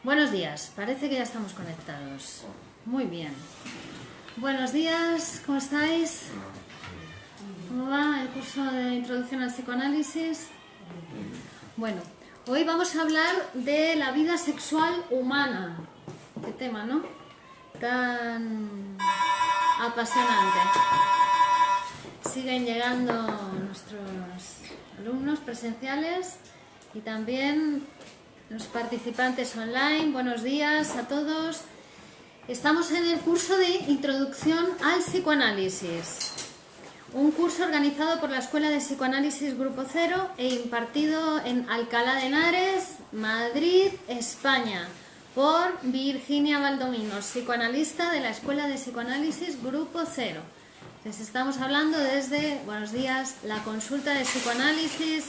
Buenos días, parece que ya estamos conectados. Muy bien. Buenos días, ¿cómo estáis? ¿Cómo va el curso de introducción al psicoanálisis? Bueno, hoy vamos a hablar de la vida sexual humana. Qué tema, ¿no? Tan apasionante. Siguen llegando nuestros alumnos presenciales y también los participantes online. Buenos días a todos. Estamos en el curso de Introducción al Psicoanálisis, un curso organizado por la Escuela de Psicoanálisis Grupo Cero e impartido en Alcalá de Henares, Madrid, España, por Virginia Valdomino, psicoanalista de la Escuela de Psicoanálisis Grupo Cero. Les estamos hablando desde, buenos días, la consulta de psicoanálisis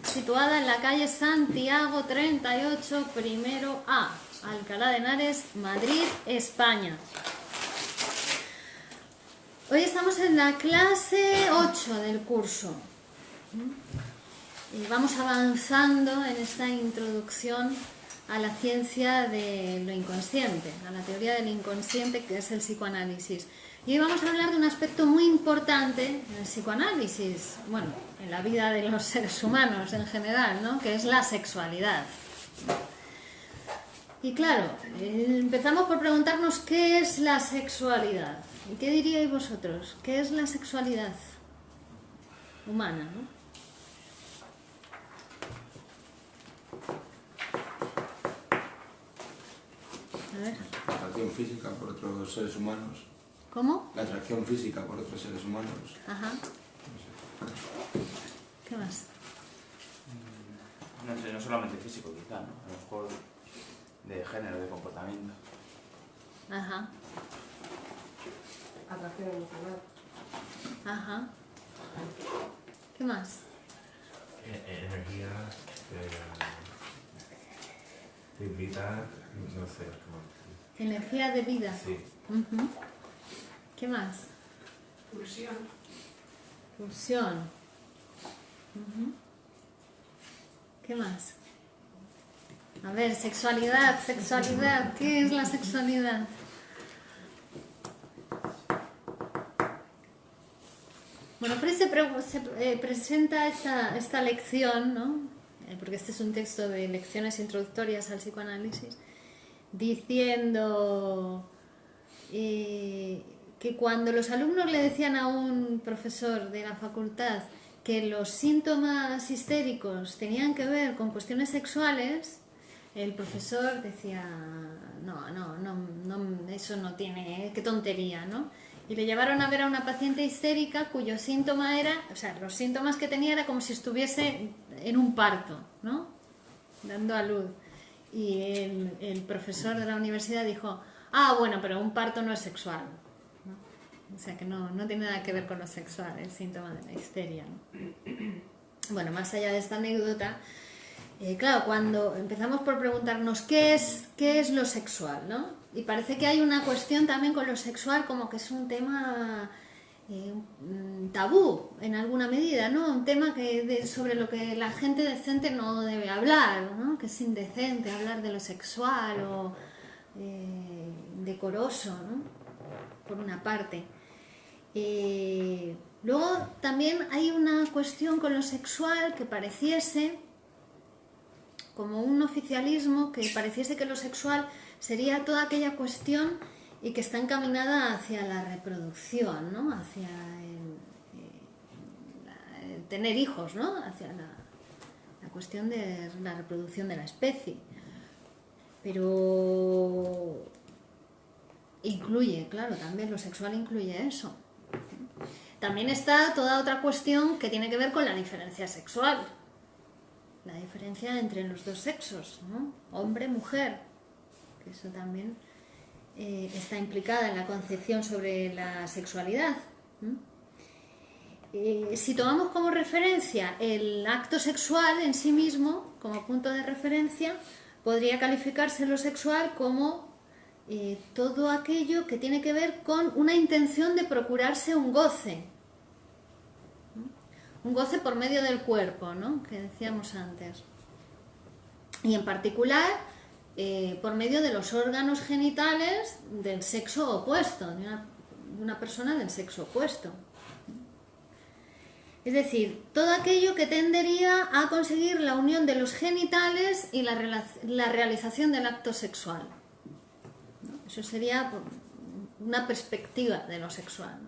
situada en la calle Santiago 38, primero A, Alcalá de Henares, Madrid, España. Hoy estamos en la clase 8 del curso y vamos avanzando en esta introducción a la ciencia de lo inconsciente, a la teoría del inconsciente, que es el psicoanálisis. Y hoy vamos a hablar de un aspecto muy importante en el psicoanálisis, bueno, en la vida de los seres humanos en general, ¿no? Que es la sexualidad. Y claro, empezamos por preguntarnos qué es la sexualidad. ¿Y qué diríais vosotros? ¿Qué es la sexualidad humana, ¿no? A ver. La atracción física por otros seres humanos. ¿Cómo? La atracción física por otros seres humanos. Ajá. No sé. ¿Qué más? No sé, no solamente físico quizá, ¿no? A lo mejor de género, de comportamiento. Ajá. Atracción emocional. Ajá. ¿Qué más? Energía, vida, no sé. Energía de vida. Sí. Ujú. ¿Qué más? Pulsión. Pulsión. Ujú. ¿Qué más? A ver, sexualidad, sexualidad. ¿Qué es la sexualidad? Bueno, Freud se presenta esta lección, ¿no? Porque este es un texto de lecciones introductorias al psicoanálisis, diciendo que cuando los alumnos le decían a un profesor de la facultad que los síntomas histéricos tenían que ver con cuestiones sexuales, el profesor decía, no, eso no tiene, qué tontería, ¿no? Y le llevaron a ver a una paciente histérica cuyo síntoma era, o sea, los síntomas que tenía era como si estuviese en un parto, ¿no? Dando a luz. Y el profesor de la universidad dijo, bueno, pero un parto no es sexual, ¿no? O sea que no tiene nada que ver con lo sexual, el síntoma de la histeria, ¿no? Bueno, más allá de esta anécdota, claro, cuando empezamos por preguntarnos qué es lo sexual, ¿no? Y parece que hay una cuestión también con lo sexual como que es un tema tabú en alguna medida, ¿no? Un tema sobre lo que la gente decente no debe hablar, ¿no? Que es indecente hablar de lo sexual o decoroso, ¿no? Por una parte. Luego también hay una cuestión con lo sexual que pareciese como un oficialismo, que pareciese que lo sexual sería toda aquella cuestión y que está encaminada hacia la reproducción, ¿no? Hacia el tener hijos, ¿no? Hacia la cuestión de la reproducción de la especie. Pero incluye, claro, también lo sexual incluye eso. También está toda otra cuestión que tiene que ver con la diferencia sexual. La diferencia entre los dos sexos, ¿no? Hombre, mujer, que eso también está implicada en la concepción sobre la sexualidad. Si tomamos como referencia el acto sexual en sí mismo, como punto de referencia, podría calificarse lo sexual como todo aquello que tiene que ver con una intención de procurarse un goce. Un goce por medio del cuerpo, ¿no? Que decíamos antes. Y en particular por medio de los órganos genitales del sexo opuesto, de una persona del sexo opuesto. Es decir, todo aquello que tendería a conseguir la unión de los genitales y la realización del acto sexual, ¿no? Eso sería una perspectiva de lo sexual, ¿no?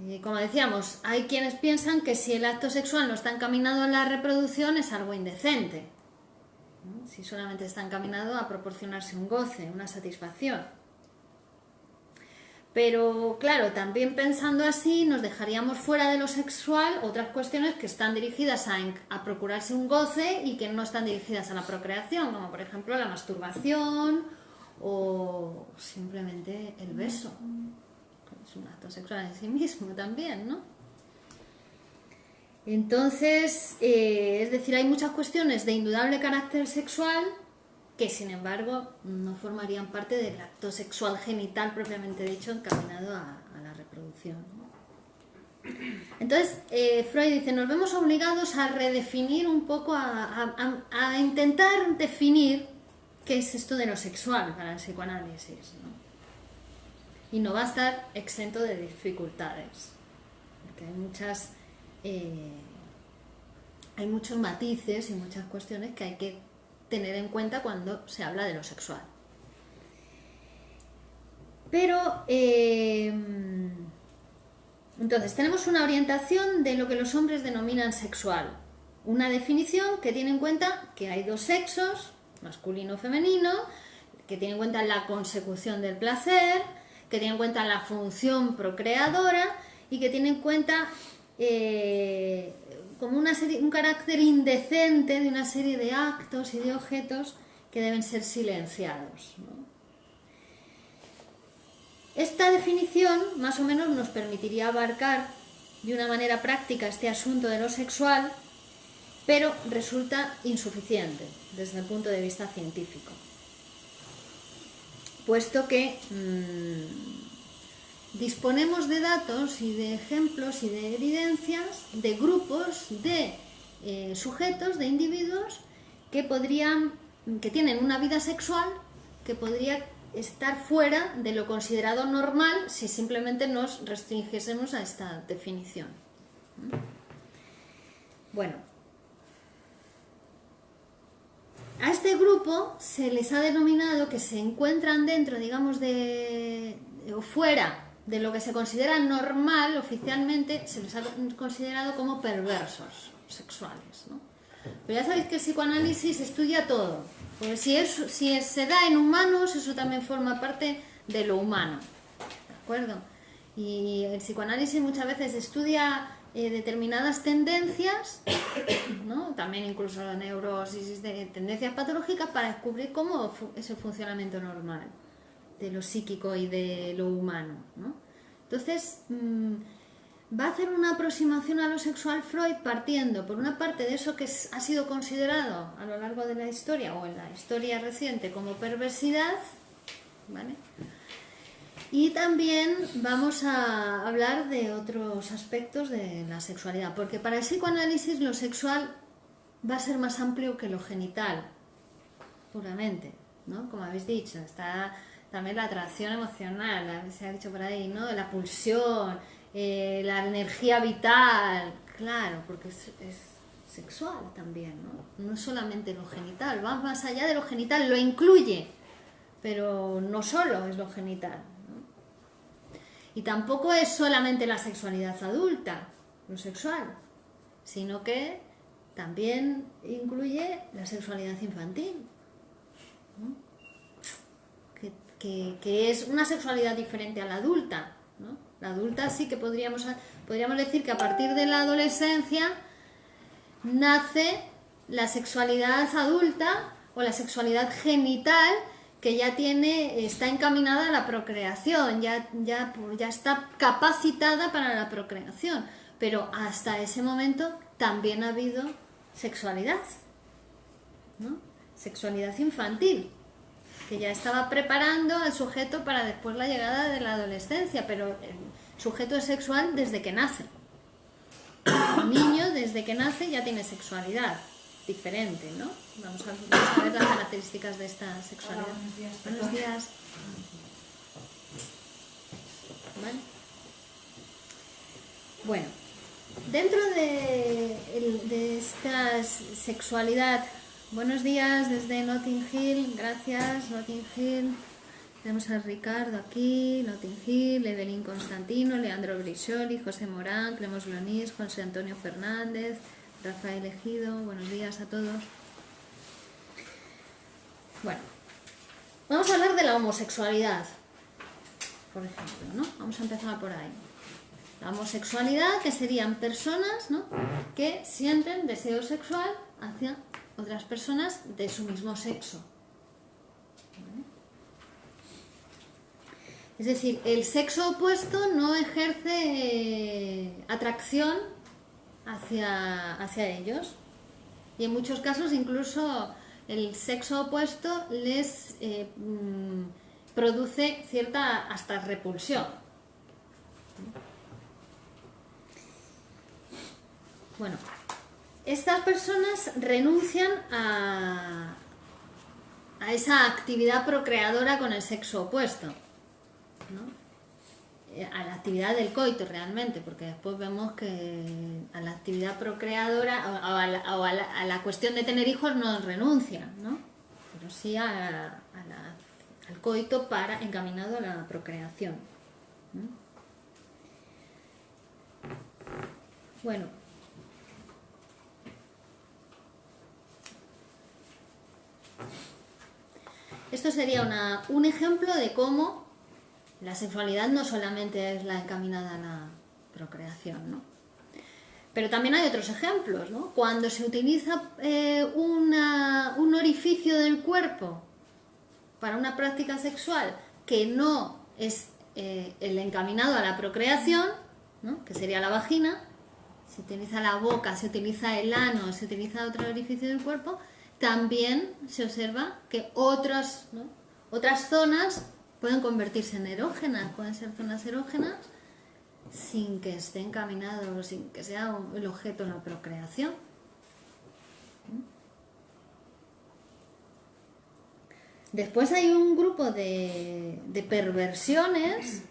Y como decíamos, hay quienes piensan que si el acto sexual no está encaminado a la reproducción es algo indecente, ¿no? Si solamente está encaminado a proporcionarse un goce, una satisfacción. Pero claro, también pensando así nos dejaríamos fuera de lo sexual otras cuestiones que están dirigidas a procurarse un goce y que no están dirigidas a la procreación, como por ejemplo la masturbación o simplemente el beso. Es un acto sexual en sí mismo también, ¿no? Entonces, es decir, hay muchas cuestiones de indudable carácter sexual que sin embargo no formarían parte del acto sexual genital propiamente dicho encaminado a la reproducción, ¿no? Entonces, Freud dice, nos vemos obligados a redefinir un poco, a intentar definir qué es esto de lo sexual para el psicoanálisis, ¿no? Y no va a estar exento de dificultades, porque hay muchos matices y muchas cuestiones que hay que tener en cuenta cuando se habla de lo sexual. Pero, entonces, tenemos una orientación de lo que los hombres denominan sexual. Una definición que tiene en cuenta que hay dos sexos, masculino y femenino, que tiene en cuenta la consecución del placer, que tiene en cuenta la función procreadora y que tiene en cuenta como un carácter indecente de una serie de actos y de objetos que deben ser silenciados, ¿no? Esta definición más o menos nos permitiría abarcar de una manera práctica este asunto de lo sexual, pero resulta insuficiente desde el punto de vista científico, puesto que disponemos de datos y de ejemplos y de evidencias de grupos de sujetos, de individuos que tienen una vida sexual que podría estar fuera de lo considerado normal si simplemente nos restringiésemos a esta definición. Bueno, a este grupo se les ha denominado que se encuentran dentro, digamos, o fuera de lo que se considera normal oficialmente, se les ha considerado como perversos sexuales, ¿no? Pero ya sabéis que el psicoanálisis estudia todo, porque si se da en humanos, eso también forma parte de lo humano, ¿de acuerdo? Y el psicoanálisis muchas veces estudia determinadas tendencias, ¿no? También incluso neurosis de tendencias patológicas para descubrir cómo es el funcionamiento normal de lo psíquico y de lo humano, ¿no? Entonces, va a hacer una aproximación a lo sexual Freud partiendo, por una parte, de eso que ha sido considerado a lo largo de la historia o en la historia reciente como perversidad, ¿vale? Y también vamos a hablar de otros aspectos de la sexualidad, porque para el psicoanálisis lo sexual va a ser más amplio que lo genital, puramente, ¿no? Como habéis dicho, está también la atracción emocional, se ha dicho por ahí, ¿no? La pulsión, la energía vital, claro, porque es sexual también, ¿no? No solamente lo genital, va más allá de lo genital, lo incluye, pero no solo es lo genital, ¿no? Y tampoco es solamente la sexualidad adulta, lo sexual, sino que también incluye la sexualidad infantil, ¿no? Que es una sexualidad diferente a la adulta, ¿no? La adulta sí que podríamos decir que a partir de la adolescencia nace la sexualidad adulta o la sexualidad genital que ya está encaminada a la procreación, ya está capacitada para la procreación, pero hasta ese momento también ha habido sexualidad, ¿no? Sexualidad infantil, que ya estaba preparando al sujeto para después la llegada de la adolescencia, pero el sujeto es sexual desde que nace. El niño desde que nace ya tiene sexualidad. diferente, ¿no? Vamos a ver las características de esta sexualidad. Buenos días. ¿Vale? Bueno, dentro de esta sexualidad, buenos días desde Notting Hill, gracias Notting Hill. Tenemos a Ricardo aquí, Notting Hill, Evelyn Constantino, Leandro Briscioli, José Morán, Clemos Lonís, José Antonio Fernández, Rafael Ejido, buenos días a todos. Bueno, vamos a hablar de la homosexualidad, por ejemplo, ¿no? Vamos a empezar por ahí. La homosexualidad, que serían personas, ¿no?, que sienten deseo sexual hacia otras personas de su mismo sexo. ¿Vale? Es decir, el sexo opuesto no ejerce atracción hacia ellos. Y en muchos casos incluso el sexo opuesto les produce cierta hasta repulsión. Bueno, estas personas renuncian a esa actividad procreadora con el sexo opuesto, ¿no? A la actividad del coito realmente, porque después vemos que a la actividad procreadora o a la cuestión de tener hijos no renuncian, ¿no? Pero sí al coito encaminado a la procreación, ¿no? Bueno, esto sería un ejemplo de cómo la sexualidad no solamente es la encaminada a la procreación, ¿no? Pero también hay otros ejemplos, ¿no? Cuando se utiliza un orificio del cuerpo para una práctica sexual que no es el encaminado a la procreación, ¿no?, que sería la vagina, se utiliza la boca, se utiliza el ano, se utiliza otro orificio del cuerpo, también se observa que otras zonas pueden convertirse en erógenas, pueden ser zonas erógenas sin que esté encaminado, sin que sea el objeto de la procreación. Después hay un grupo de perversiones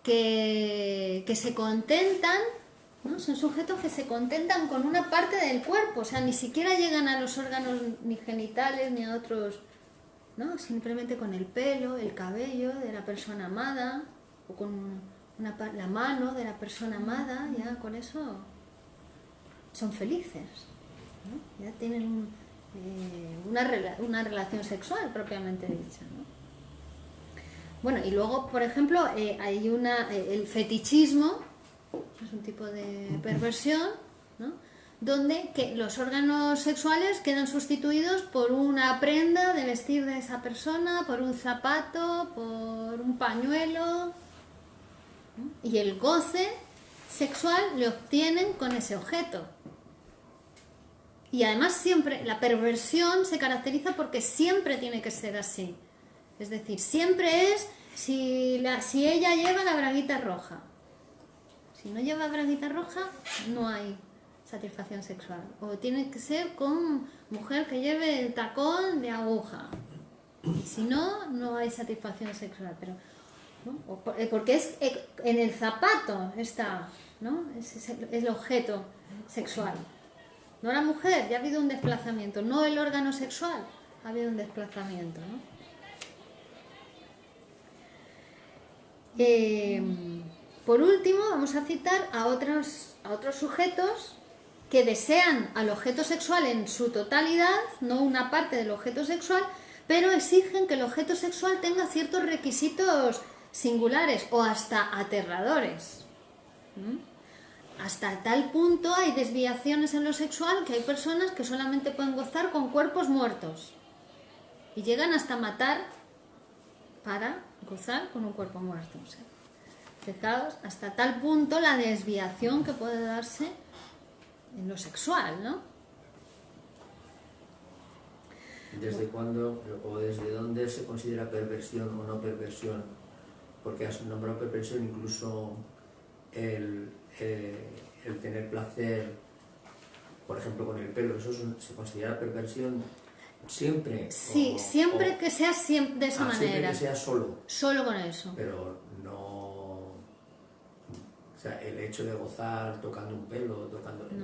que se contentan, ¿no? Son sujetos que se contentan con una parte del cuerpo, o sea, ni siquiera llegan a los órganos ni genitales ni a otros, ¿no? Simplemente con el pelo, el cabello de la persona amada, o con la mano de la persona amada, ya con eso son felices, ¿no? Ya tienen una relación sexual propiamente dicha, ¿no? Bueno, y luego, por ejemplo, hay el fetichismo, es un tipo de perversión, ¿no?, donde los órganos sexuales quedan sustituidos por una prenda de vestir de esa persona, por un zapato, por un pañuelo, ¿no? Y el goce sexual lo obtienen con ese objeto. Y además siempre, la perversión se caracteriza porque siempre tiene que ser así. Es decir, siempre es si ella lleva la braguita roja. Si no lleva braguita roja, no hay satisfacción sexual. O tiene que ser con mujer que lleve el tacón de aguja. Y si no, no hay satisfacción sexual. Pero, ¿no? Porque en el zapato está, ¿no?, es el objeto sexual. No la mujer, ya ha habido un desplazamiento. No el órgano sexual, ha habido un desplazamiento, ¿no? Por último, vamos a citar a otros sujetos que desean al objeto sexual en su totalidad, no una parte del objeto sexual, pero exigen que el objeto sexual tenga ciertos requisitos singulares o hasta aterradores. Hasta tal punto hay desviaciones en lo sexual que hay personas que solamente pueden gozar con cuerpos muertos y llegan hasta matar para gozar con un cuerpo muerto. O sea, fijaos, hasta tal punto la desviación que puede darse en lo sexual, ¿no? ¿Desde cuándo o desde dónde se considera perversión o no perversión? Porque has nombrado perversión incluso el tener placer por ejemplo, con el pelo, ¿eso se considera perversión siempre? Sí, siempre que sea de esa Siempre manera. que sea solo, Solo con eso. pero no... O sea, el hecho de gozar tocando un pelo, no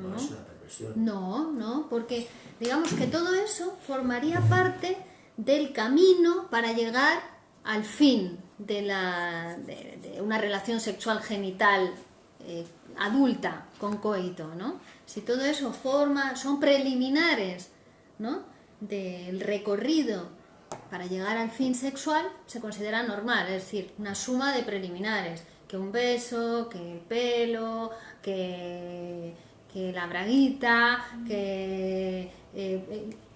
No. es una perversión. No, porque digamos que todo eso formaría parte del camino para llegar al fin de una relación sexual genital adulta con coito, ¿no? Si todo eso son preliminares, ¿no?, del recorrido para llegar al fin sexual, se considera normal, es decir, una suma de preliminares, que un beso, que el pelo, que la braguita, que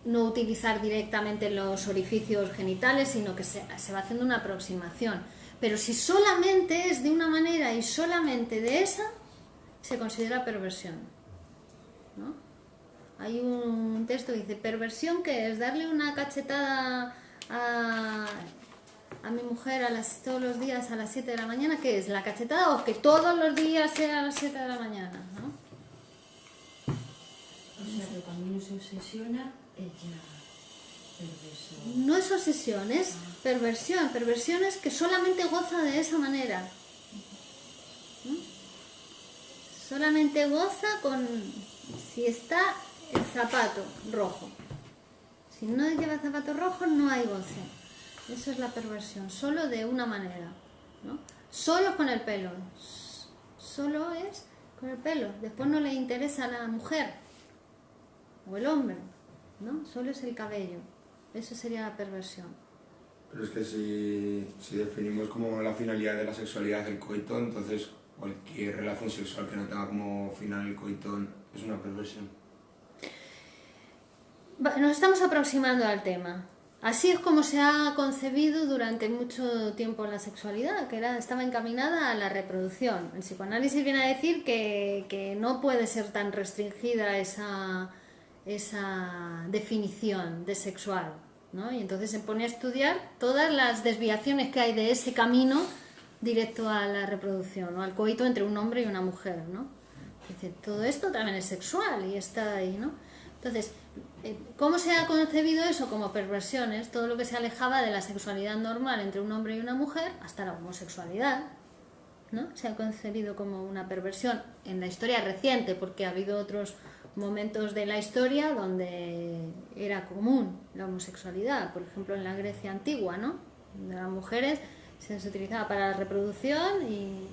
no utilizar directamente los orificios genitales, sino que se va haciendo una aproximación. Pero si solamente es de una manera y solamente de esa, se considera perversión, ¿no? Hay un texto que dice, perversión, que es darle una cachetada a mi mujer todos los días a las 7 de la mañana, ¿qué es? ¿La cachetada o que todos los días sea a las 7 de la mañana? ¿No? O sea, que cuando uno se obsesiona, ella perverso. No es obsesión, es perversión. Perversión es que solamente goza de esa manera. ¿No? Solamente goza si está el zapato rojo. Si no lleva zapato rojo, no hay goce. Eso es la perversión, solo de una manera, ¿no? Solo con el pelo. Solo es con el pelo. Después no le interesa a la mujer o el hombre, ¿no? Solo es el cabello. Eso sería la perversión. Pero es que si definimos como la finalidad de la sexualidad el coito, entonces cualquier relación sexual que no tenga como final el coito es una perversión. Nos estamos aproximando al tema. Así es como se ha concebido durante mucho tiempo la sexualidad, que estaba encaminada a la reproducción. El psicoanálisis viene a decir que no puede ser tan restringida esa definición de sexual, ¿no? Y entonces se pone a estudiar todas las desviaciones que hay de ese camino directo a la reproducción, o al coito entre un hombre y una mujer, ¿no? Dice, todo esto también es sexual y está ahí, ¿no? Entonces, ¿cómo se ha concebido eso? Como perversiones, todo lo que se alejaba de la sexualidad normal entre un hombre y una mujer, hasta la homosexualidad, ¿no? Se ha concebido como una perversión en la historia reciente, porque ha habido otros momentos de la historia donde era común la homosexualidad, por ejemplo en la Grecia antigua, ¿no? Donde las mujeres se utilizaba para la reproducción y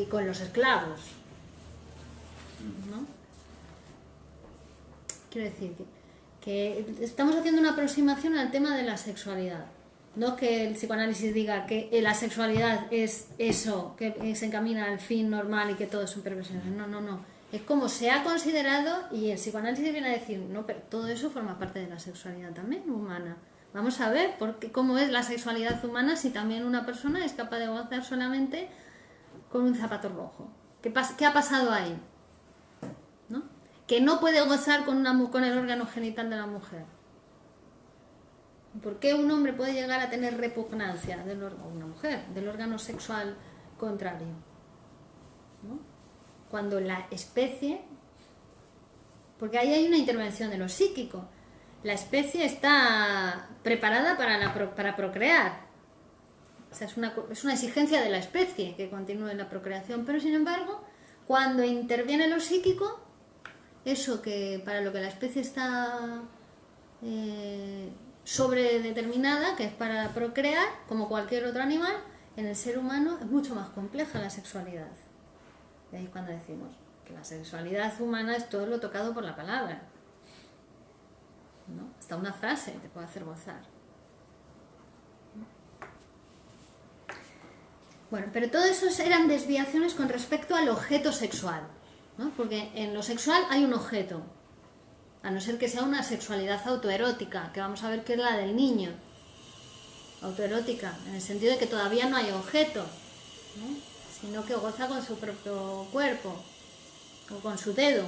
con los esclavos, ¿no? Quiero decir que estamos haciendo una aproximación al tema de la sexualidad. No que el psicoanálisis diga que la sexualidad es eso, que se encamina al fin normal y que todo son perversiones. No. Es como se ha considerado, y el psicoanálisis viene a decir, no, pero todo eso forma parte de la sexualidad también humana. Vamos a ver cómo es la sexualidad humana si también una persona es capaz de gozar solamente con un zapato rojo. ¿Qué ha pasado ahí? ¿No? Que no puede gozar con el órgano genital de la mujer. ¿Por qué un hombre puede llegar a tener repugnancia o una mujer del órgano sexual contrario? ¿No? Cuando la especie, porque ahí hay una intervención de lo psíquico, la especie está preparada para procrear. O sea, es una exigencia de la especie que continúe la procreación, pero sin embargo, cuando interviene lo psíquico, eso que para lo que la especie está sobredeterminada, que es para procrear, como cualquier otro animal, en el ser humano es mucho más compleja la sexualidad. De ahí cuando decimos que la sexualidad humana es todo lo tocado por la palabra, ¿no? Hasta una frase te puede hacer gozar. Bueno, pero todo eso eran desviaciones con respecto al objeto sexual, ¿no? Porque en lo sexual hay un objeto, a no ser que sea una sexualidad autoerótica, que vamos a ver que es la del niño. Autoerótica, en el sentido de que todavía no hay objeto, ¿no? Sino que goza con su propio cuerpo, o con su dedo,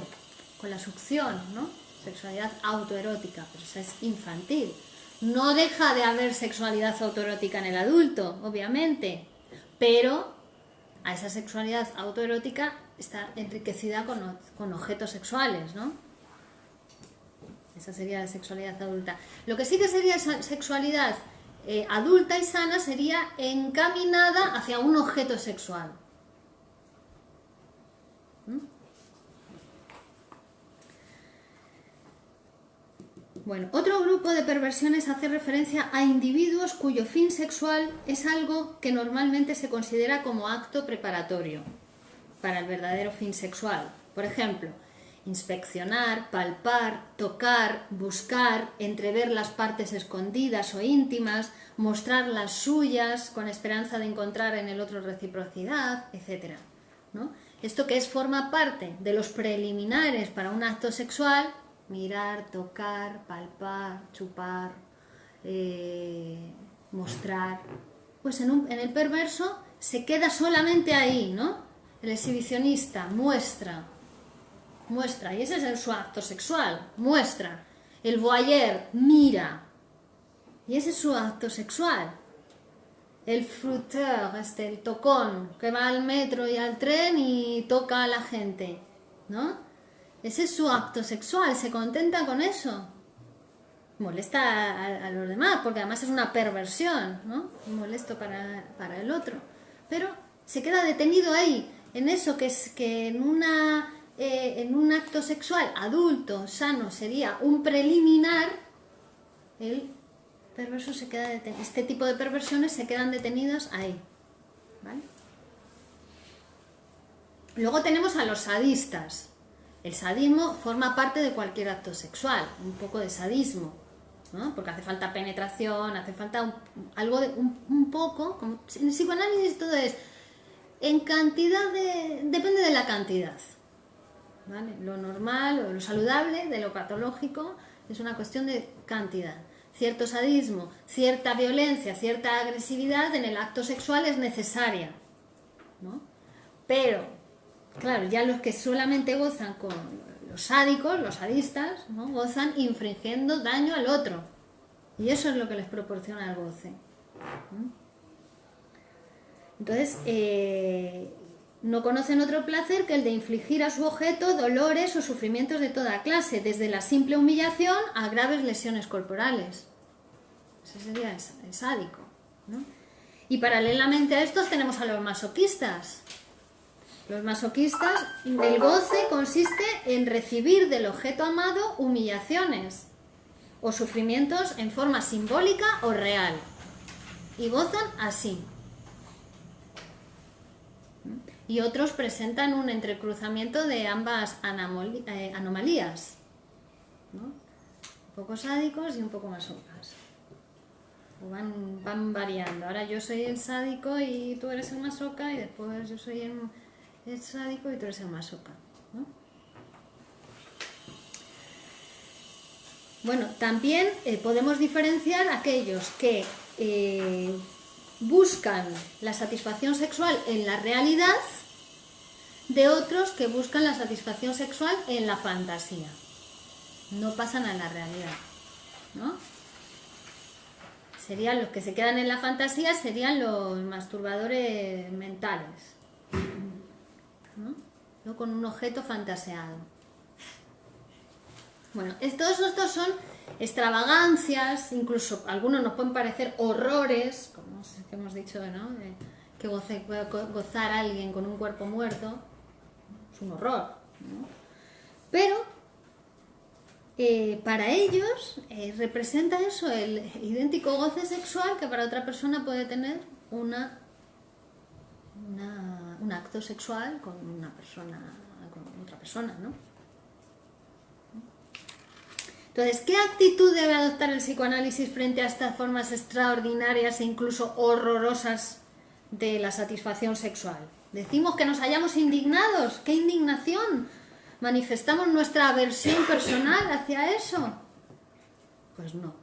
con la succión, ¿no? Sexualidad autoerótica, pero esa es infantil. No deja de haber sexualidad autoerótica en el adulto, obviamente, pero a esa sexualidad autoerótica está enriquecida con objetos sexuales, ¿no? Esa sería la sexualidad adulta. Lo que sí que sería sexualidad adulta y sana sería encaminada hacia un objeto sexual. ¿Mm? Bueno, otro grupo de perversiones hace referencia a individuos cuyo fin sexual es algo que normalmente se considera como acto preparatorio para el verdadero fin sexual. Por ejemplo, inspeccionar, palpar, tocar, buscar, entrever las partes escondidas o íntimas, mostrar las suyas con esperanza de encontrar en el otro reciprocidad, etc., ¿no? Esto que forma parte de los preliminares para un acto sexual: mirar, tocar, palpar, chupar, mostrar. Pues en el perverso se queda solamente ahí, ¿no? El exhibicionista muestra, y ese es su acto sexual, muestra. El voyeur mira, y ese es su acto sexual. El fruteur, el tocón, que va al metro y al tren y toca a la gente, ¿no? Ese es su acto sexual, se contenta con eso. Molesta a los demás, porque además es una perversión, ¿no? Molesto para el otro. Pero se queda detenido ahí, en eso que en un acto sexual adulto, sano, sería un preliminar. El perverso se queda detenido. Este tipo de perversiones se quedan detenidas ahí, ¿vale? Luego tenemos a los sadistas. El sadismo forma parte de cualquier acto sexual, un poco de sadismo, ¿no? Porque hace falta penetración, hace falta algo de un poco, como en el psicoanálisis todo es en cantidad depende de la cantidad, ¿vale? Lo normal o lo saludable de lo patológico es una cuestión de cantidad. Cierto sadismo, cierta violencia, cierta agresividad en el acto sexual es necesaria, ¿no? Pero claro, ya los que solamente gozan con los sádicos, los sadistas, ¿no? Gozan infringiendo daño al otro. Y eso es lo que les proporciona el goce. Entonces, no conocen otro placer que el de infligir a su objeto dolores o sufrimientos de toda clase, desde la simple humillación a graves lesiones corporales. Ese sería el sádico, ¿no? Y paralelamente a estos tenemos a los masoquistas. Los masoquistas, el goce consiste en recibir del objeto amado humillaciones o sufrimientos en forma simbólica o real. Y gozan así. Y otros presentan un entrecruzamiento de ambas anomalías, ¿no? Un poco sádicos y un poco masocas. O van variando. Ahora yo soy el sádico y tú eres el masoca, y después yo soy el sádico y tú eres el masoca, ¿no? Bueno, también podemos diferenciar aquellos que buscan la satisfacción sexual en la realidad de otros que buscan la satisfacción sexual en la fantasía. No pasan a la realidad, ¿no? Serían los que se quedan en la fantasía, serían los masturbadores mentales, ¿no? Con un objeto fantaseado. Bueno, todos estos son extravagancias, incluso algunos nos pueden parecer horrores, como hemos dicho, ¿no? Que gozar a alguien con un cuerpo muerto es un horror, ¿no? Pero para ellos representa eso, el idéntico goce sexual que para otra persona puede tener un acto sexual con otra persona, ¿no? Entonces, ¿qué actitud debe adoptar el psicoanálisis frente a estas formas extraordinarias e incluso horrorosas de la satisfacción sexual? ¿Decimos que nos hallamos indignados? ¡Qué indignación! ¿Manifestamos nuestra aversión personal hacia eso? Pues no.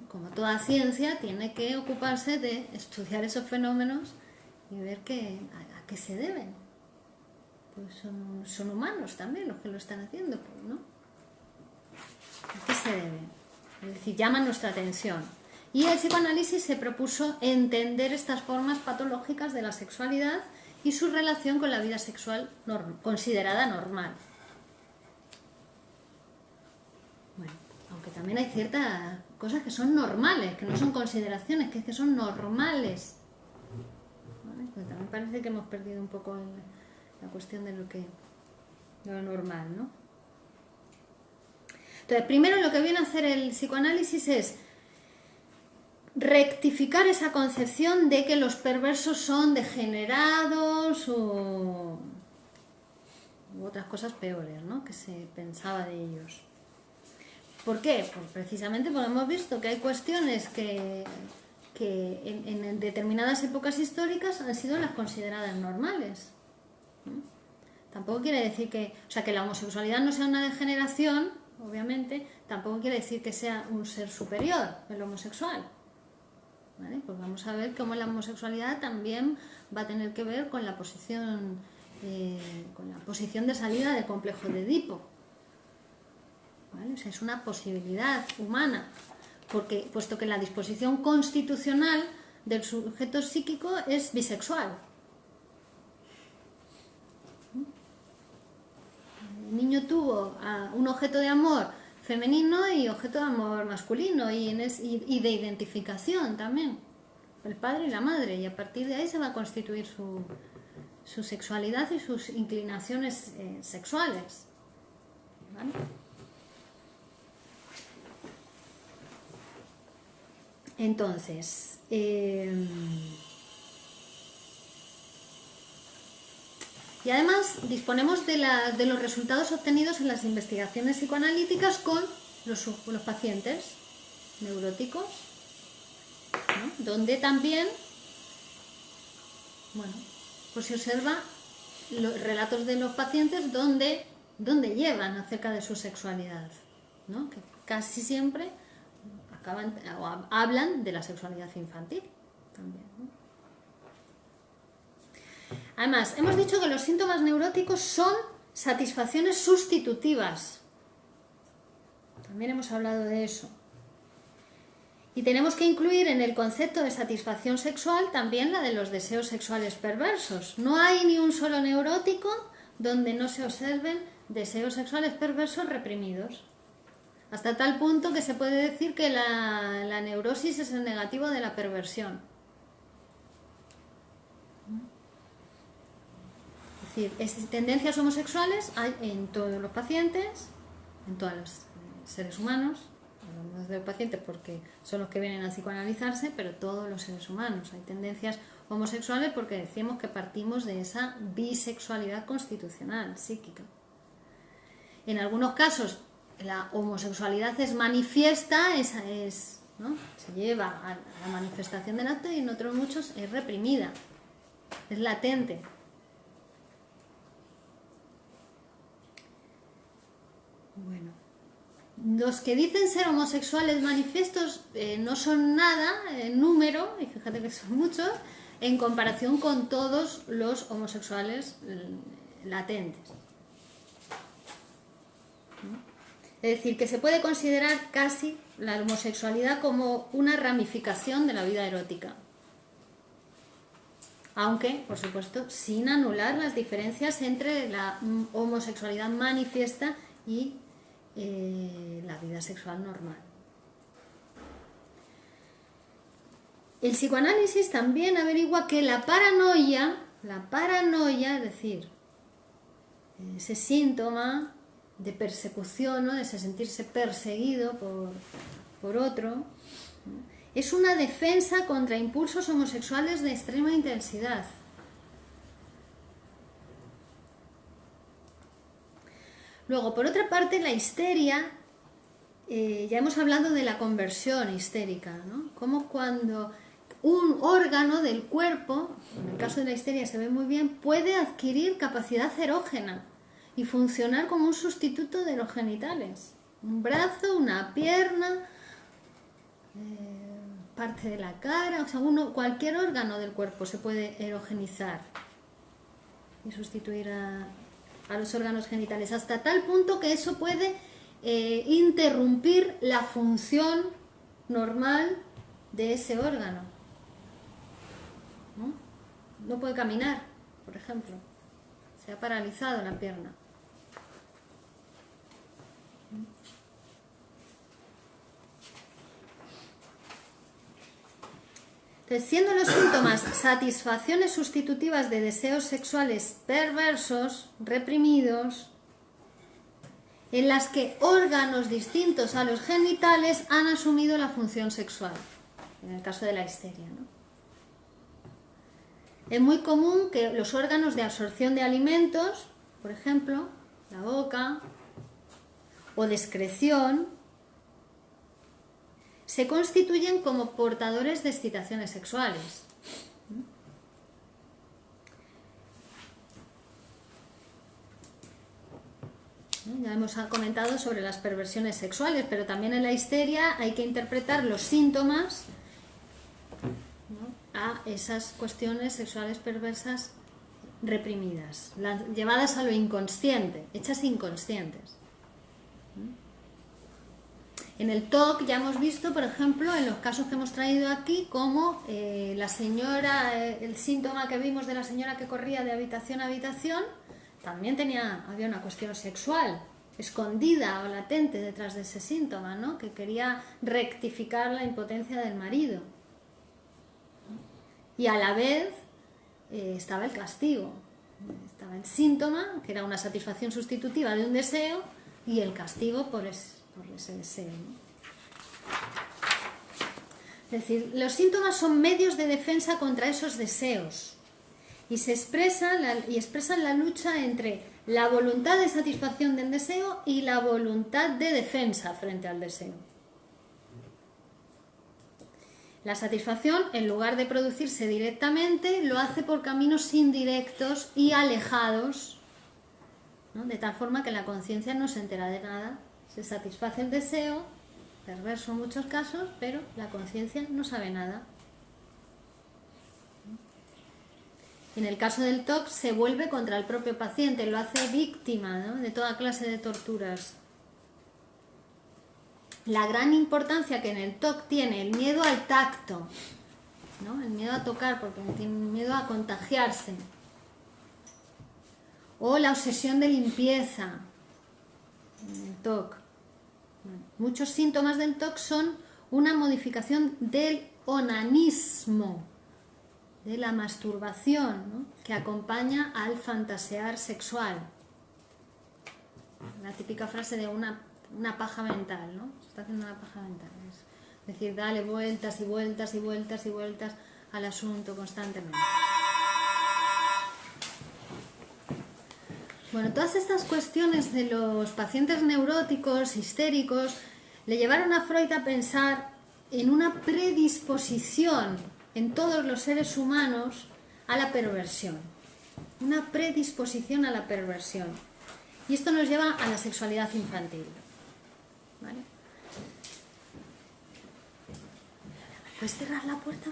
Como toda ciencia, tiene que ocuparse de estudiar esos fenómenos y ver a qué se deben. Pues son humanos también los que lo están haciendo, pues, ¿no? ¿A qué se deben? Es decir, llaman nuestra atención. Y el psicoanálisis se propuso entender estas formas patológicas de la sexualidad y su relación con la vida sexual considerada normal. Bueno, aunque también hay ciertas cosas que son normales, que no son consideraciones, que son normales. ¿Vale? Pues también parece que hemos perdido un poco la cuestión de lo normal, ¿no? Entonces, primero lo que viene a hacer el psicoanálisis es rectificar esa concepción de que los perversos son degenerados u otras cosas peores, ¿no?, que se pensaba de ellos. ¿Por qué? Pues precisamente porque hemos visto que hay cuestiones que en determinadas épocas históricas han sido las consideradas normales, ¿no? Tampoco quiere decir que la homosexualidad no sea una degeneración, obviamente, tampoco quiere decir que sea un ser superior el homosexual. ¿Vale? Pues vamos a ver cómo la homosexualidad también va a tener que ver con la posición de salida del complejo de Edipo. ¿Vale? O sea, es una posibilidad humana, puesto que la disposición constitucional del sujeto psíquico es bisexual. El niño tuvo un objeto de amor femenino y objeto de amor masculino y de identificación también, el padre y la madre, y a partir de ahí se va a constituir su sexualidad y sus inclinaciones sexuales. ¿Vale? Entonces, y además disponemos de los resultados obtenidos en las investigaciones psicoanalíticas con los pacientes neuróticos, ¿no? Donde también, bueno, pues se observa los relatos de los pacientes donde llevan acerca de su sexualidad, ¿no? Que casi siempre hablan de la sexualidad infantil también, ¿no? Además, hemos dicho que los síntomas neuróticos son satisfacciones sustitutivas. También hemos hablado de eso. Y tenemos que incluir en el concepto de satisfacción sexual también la de los deseos sexuales perversos. No hay ni un solo neurótico donde no se observen deseos sexuales perversos reprimidos. Hasta tal punto que se puede decir que la neurosis es el negativo de la perversión. Es decir, tendencias homosexuales hay en todos los pacientes, en todos los seres humanos. Hablamos de pacientes porque son los que vienen a psicoanalizarse, pero todos los seres humanos. Hay tendencias homosexuales porque decimos que partimos de esa bisexualidad constitucional, psíquica. En algunos casos la homosexualidad es manifiesta, ¿no? Se lleva a la manifestación del acto, y en otros muchos es reprimida, es latente. Bueno, los que dicen ser homosexuales manifiestos no son nada en número, y fíjate que son muchos, en comparación con todos los homosexuales latentes. ¿No? Es decir, que se puede considerar casi la homosexualidad como una ramificación de la vida erótica. Aunque, por supuesto, sin anular las diferencias entre la homosexualidad manifiesta y la vida sexual normal. El psicoanálisis también averigua que la paranoia, es decir, ese síntoma de persecución, ¿no?, de sentirse perseguido por otro, ¿no?, es una defensa contra impulsos homosexuales de extrema intensidad. Luego, por otra parte, la histeria, ya hemos hablado de la conversión histérica, ¿no? Como cuando un órgano del cuerpo, en el caso de la histeria se ve muy bien, puede adquirir capacidad erógena y funcionar como un sustituto de los genitales. Un brazo, una pierna, parte de la cara, o sea, cualquier órgano del cuerpo se puede erogenizar y sustituir a los órganos genitales, hasta tal punto que eso puede interrumpir la función normal de ese órgano. No puede caminar, por ejemplo. Se ha paralizado la pierna. Entonces, siendo los síntomas satisfacciones sustitutivas de deseos sexuales perversos, reprimidos, en las que órganos distintos a los genitales han asumido la función sexual, en el caso de la histeria, ¿no? Es muy común que los órganos de absorción de alimentos, por ejemplo, la boca, o de excreción, se constituyen como portadores de excitaciones sexuales. Ya hemos comentado sobre las perversiones sexuales, pero también en la histeria hay que interpretar los síntomas, ¿no?, a esas cuestiones sexuales perversas reprimidas, llevadas a lo inconsciente, hechas inconscientes. En el TOC ya hemos visto, por ejemplo, en los casos que hemos traído aquí, cómo la señora, el síntoma que vimos de la señora que corría de habitación a habitación, también había una cuestión sexual escondida o latente detrás de ese síntoma, ¿no?, que quería rectificar la impotencia del marido. Y a la vez estaba el castigo, estaba el síntoma, que era una satisfacción sustitutiva de un deseo, y el castigo por ese deseo, ¿no? Es decir, los síntomas son medios de defensa contra esos deseos y expresan la lucha entre la voluntad de satisfacción del deseo y la voluntad de defensa frente al deseo. La satisfacción, en lugar de producirse directamente, lo hace por caminos indirectos y alejados, ¿no?, de tal forma que la conciencia no se entera de nada. Se satisface el deseo, perverso en muchos casos, pero la conciencia no sabe nada. En el caso del TOC se vuelve contra el propio paciente, lo hace víctima, ¿no?, de toda clase de torturas. La gran importancia que en el TOC tiene el miedo al tacto, ¿no?, el miedo a tocar, porque tiene miedo a contagiarse, o la obsesión de limpieza en el TOC. Muchos síntomas del TOC son una modificación del onanismo, de la masturbación, ¿no?, que acompaña al fantasear sexual. La típica frase de una paja mental, ¿no? Se está haciendo una paja mental. Es decir, dale vueltas y vueltas y vueltas y vueltas al asunto constantemente. Bueno, todas estas cuestiones de los pacientes neuróticos, histéricos, le llevaron a Freud a pensar en una predisposición en todos los seres humanos a la perversión. Una predisposición a la perversión. Y esto nos lleva a la sexualidad infantil. ¿Vale? ¿Puedes cerrar la puerta?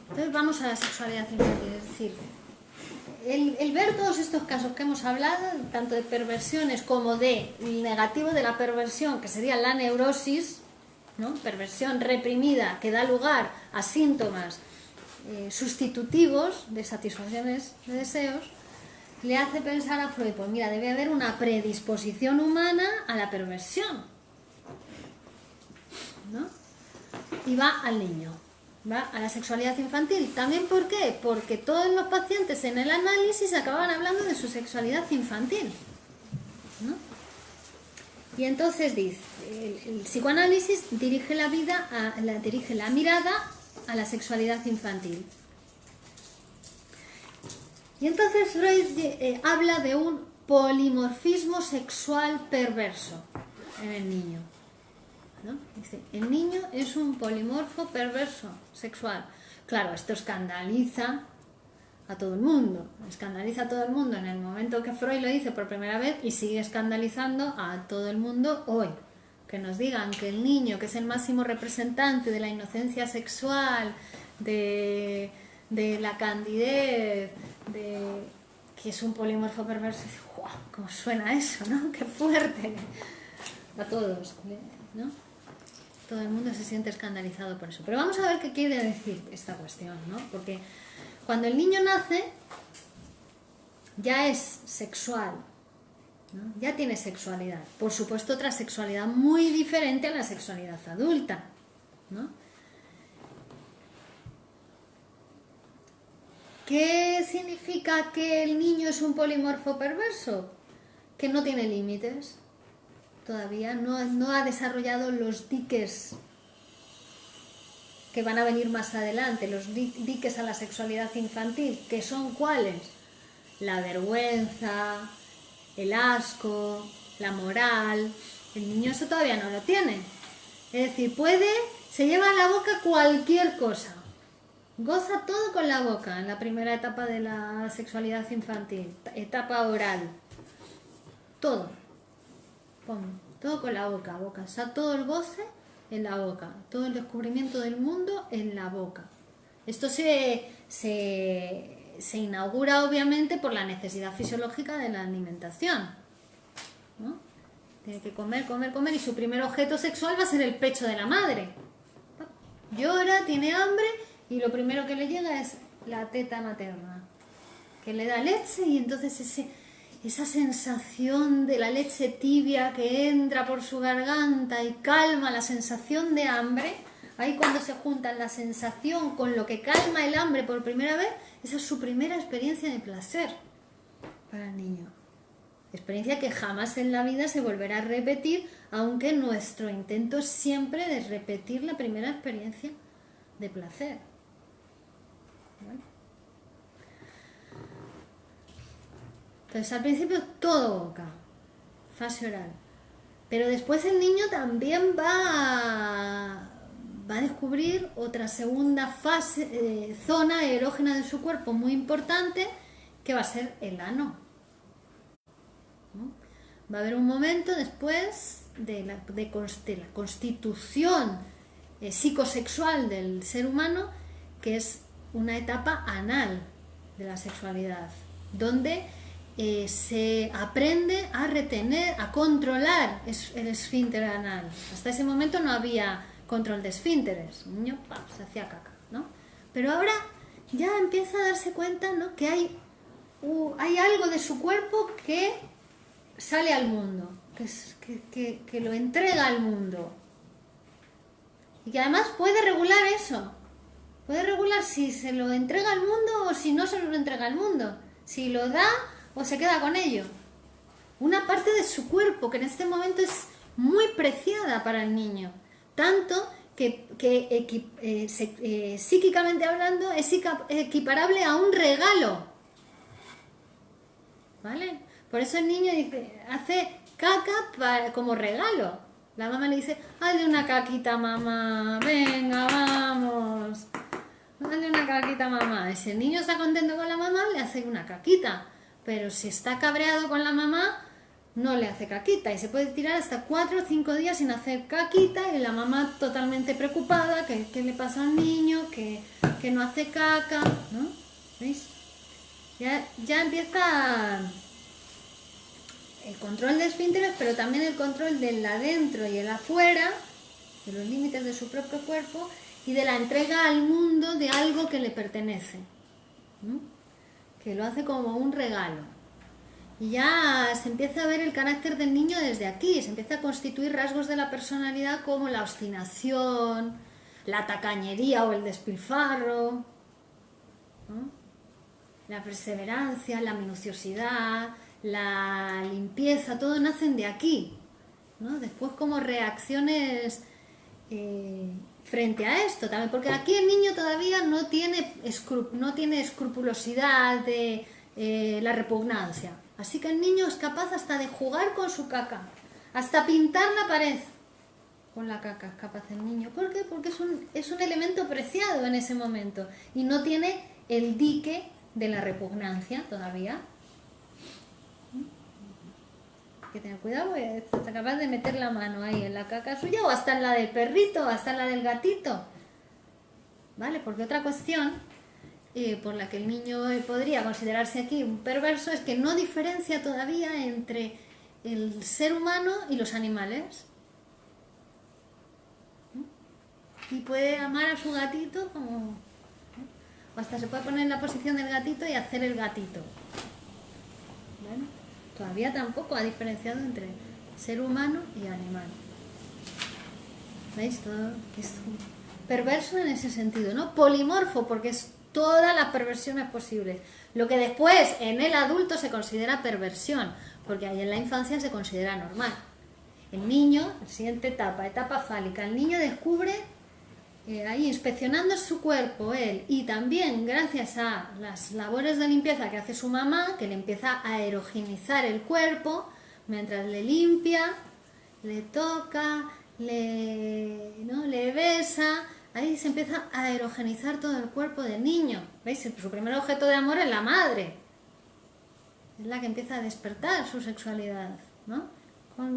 Entonces vamos a la sexualidad infantil, es decir, el ver todos estos casos que hemos hablado, tanto de perversiones como de negativo de la perversión, que sería la neurosis, ¿no?, perversión reprimida que da lugar a síntomas sustitutivos de satisfacciones de deseos, le hace pensar a Freud, pues mira, debe haber una predisposición humana a la perversión, ¿no? Y va al niño. Va a la sexualidad infantil. ¿También por qué? Porque todos los pacientes en el análisis acababan hablando de su sexualidad infantil, ¿no? Y entonces dice, el psicoanálisis dirige la mirada a la sexualidad infantil. Y entonces Freud habla de un polimorfismo sexual perverso en el niño, ¿no? Dice, el niño es un polimorfo perverso sexual. Claro, esto escandaliza a todo el mundo. Escandaliza a todo el mundo en el momento que Freud lo dice por primera vez y sigue escandalizando a todo el mundo hoy. Que nos digan que el niño, que es el máximo representante de la inocencia sexual, de la candidez, que es un polimorfo perverso. ¡Wow! ¿Cómo suena eso, no? ¡Qué fuerte! A todos, ¿no? Todo el mundo se siente escandalizado por eso. Pero vamos a ver qué quiere decir esta cuestión, ¿no? Porque Cuando el niño nace, ya es sexual, ¿no? Ya tiene sexualidad. Por supuesto, otra sexualidad muy diferente a la sexualidad adulta, ¿no? ¿Qué significa que el niño es un polimorfo perverso? Que no tiene límites. Todavía no ha desarrollado los diques que van a venir más adelante, los diques a la sexualidad infantil, que son ¿cuáles? La vergüenza, el asco, la moral. El niño eso todavía no lo tiene. Es decir, se lleva a la boca cualquier cosa. Goza todo con la boca en la primera etapa de la sexualidad infantil, etapa oral. Todo. Todo con la boca. O sea, todo el goce en la boca, todo el descubrimiento del mundo en la boca. Esto se inaugura obviamente por la necesidad fisiológica de la alimentación, ¿no? Tiene que comer y su primer objeto sexual va a ser el pecho de la madre. Llora, tiene hambre y lo primero que le llega es la teta materna, que le da leche y entonces esa sensación de la leche tibia que entra por su garganta y calma la sensación de hambre, ahí cuando se juntan la sensación con lo que calma el hambre por primera vez, esa es su primera experiencia de placer para el niño. Experiencia que jamás en la vida se volverá a repetir, aunque nuestro intento es siempre de repetir la primera experiencia de placer. ¿Vale? Entonces al principio todo boca, fase oral. Pero después el niño también va a descubrir otra segunda fase, zona erógena de su cuerpo muy importante, que va a ser el ano. ¿No? Va a haber un momento después de la constitución psicosexual del ser humano, que es una etapa anal de la sexualidad, donde se aprende a retener, a controlar el esfínter anal. Hasta ese momento no había control de esfínteres, el niño se hacía caca, ¿no? Pero ahora ya empieza a darse cuenta, ¿no?, que hay algo de su cuerpo que sale al mundo, que lo entrega al mundo, y que además puede regular eso, puede regular si se lo entrega al mundo o si no se lo entrega al mundo, si lo da o se queda con ello. Una parte de su cuerpo que en este momento es muy preciada para el niño, tanto que psíquicamente hablando es equiparable a un regalo, ¿vale? Por eso el niño hace caca como regalo. La mamá le dice, hazle una caquita, mamá, venga, vamos, hazle una caquita, mamá. Y si el niño está contento con la mamá, le hace una caquita. Pero si está cabreado con la mamá, no le hace caquita. Y se puede tirar hasta 4 o 5 días sin hacer caquita y la mamá totalmente preocupada, que qué le pasa al niño, que no hace caca, ¿no? ¿Veis? Ya empieza el control de esfínteres, pero también el control del adentro y el afuera, de los límites de su propio cuerpo y de la entrega al mundo de algo que le pertenece, ¿no? Que lo hace como un regalo. Y ya se empieza a ver el carácter del niño desde aquí, se empieza a constituir rasgos de la personalidad como la obstinación, la tacañería o el despilfarro, ¿no?, la perseverancia, la minuciosidad, la limpieza, todo nacen de aquí, ¿no? Después como reacciones frente a esto también, porque aquí el niño todavía no tiene escrupulosidad de la repugnancia, así que el niño es capaz hasta de jugar con su caca, hasta pintar la pared con la caca es capaz el niño. ¿Por qué? Porque es un elemento preciado en ese momento y no tiene el dique de la repugnancia todavía. Hay que tener cuidado porque está capaz de meter la mano ahí en la caca suya o hasta en la del perrito, hasta en la del gatito, ¿vale? Porque otra cuestión por la que el niño podría considerarse aquí un perverso es que no diferencia todavía entre el ser humano y los animales. Y puede amar a su gatito como... O hasta se puede poner en la posición del gatito y hacer el gatito. Bueno, todavía tampoco ha diferenciado entre ser humano y animal. ¿Veis? Todo es perverso en ese sentido, ¿no? Polimorfo, porque es todas las perversiones posibles. Lo que después en el adulto se considera perversión, porque ahí en la infancia se considera normal. El niño, la siguiente etapa fálica, el niño descubre ahí inspeccionando su cuerpo él, y también gracias a las labores de limpieza que hace su mamá, que le empieza a erogenizar el cuerpo mientras le limpia, le toca, le besa. Ahí se empieza a erogenizar todo el cuerpo del niño. ¿Veis? Su primer objeto de amor es la madre. Es la que empieza a despertar su sexualidad, ¿no?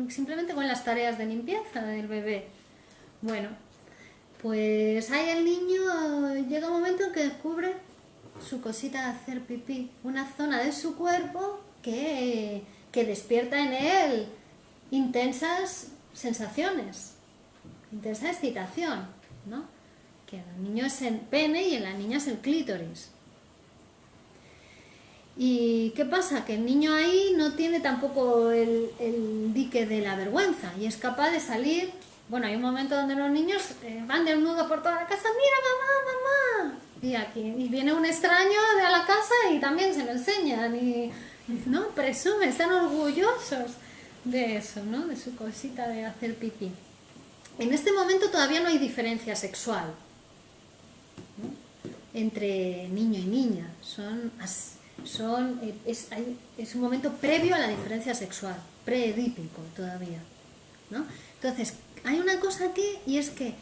Simplemente con las tareas de limpieza del bebé. Bueno, pues ahí el niño llega un momento en que descubre su cosita de hacer pipí. Una zona de su cuerpo que despierta en él intensas sensaciones, intensa excitación, ¿no? Que en el niño es el pene y en la niña es el clítoris. ¿Y qué pasa? Que el niño ahí no tiene tampoco el dique de la vergüenza y es capaz de salir. Bueno, hay un momento donde los niños van desnudos por toda la casa. ¡Mira, mamá, mamá! Y aquí viene un extraño de a la casa y también se lo enseñan y ¿no? Presumen, están orgullosos de eso, ¿no? De su cosita de hacer pipí. En este momento todavía no hay diferencia sexual, ¿no? Entre niño y niña. Es un momento previo a la diferencia sexual, preedípico todavía, ¿no? Entonces, hay una cosa aquí y es que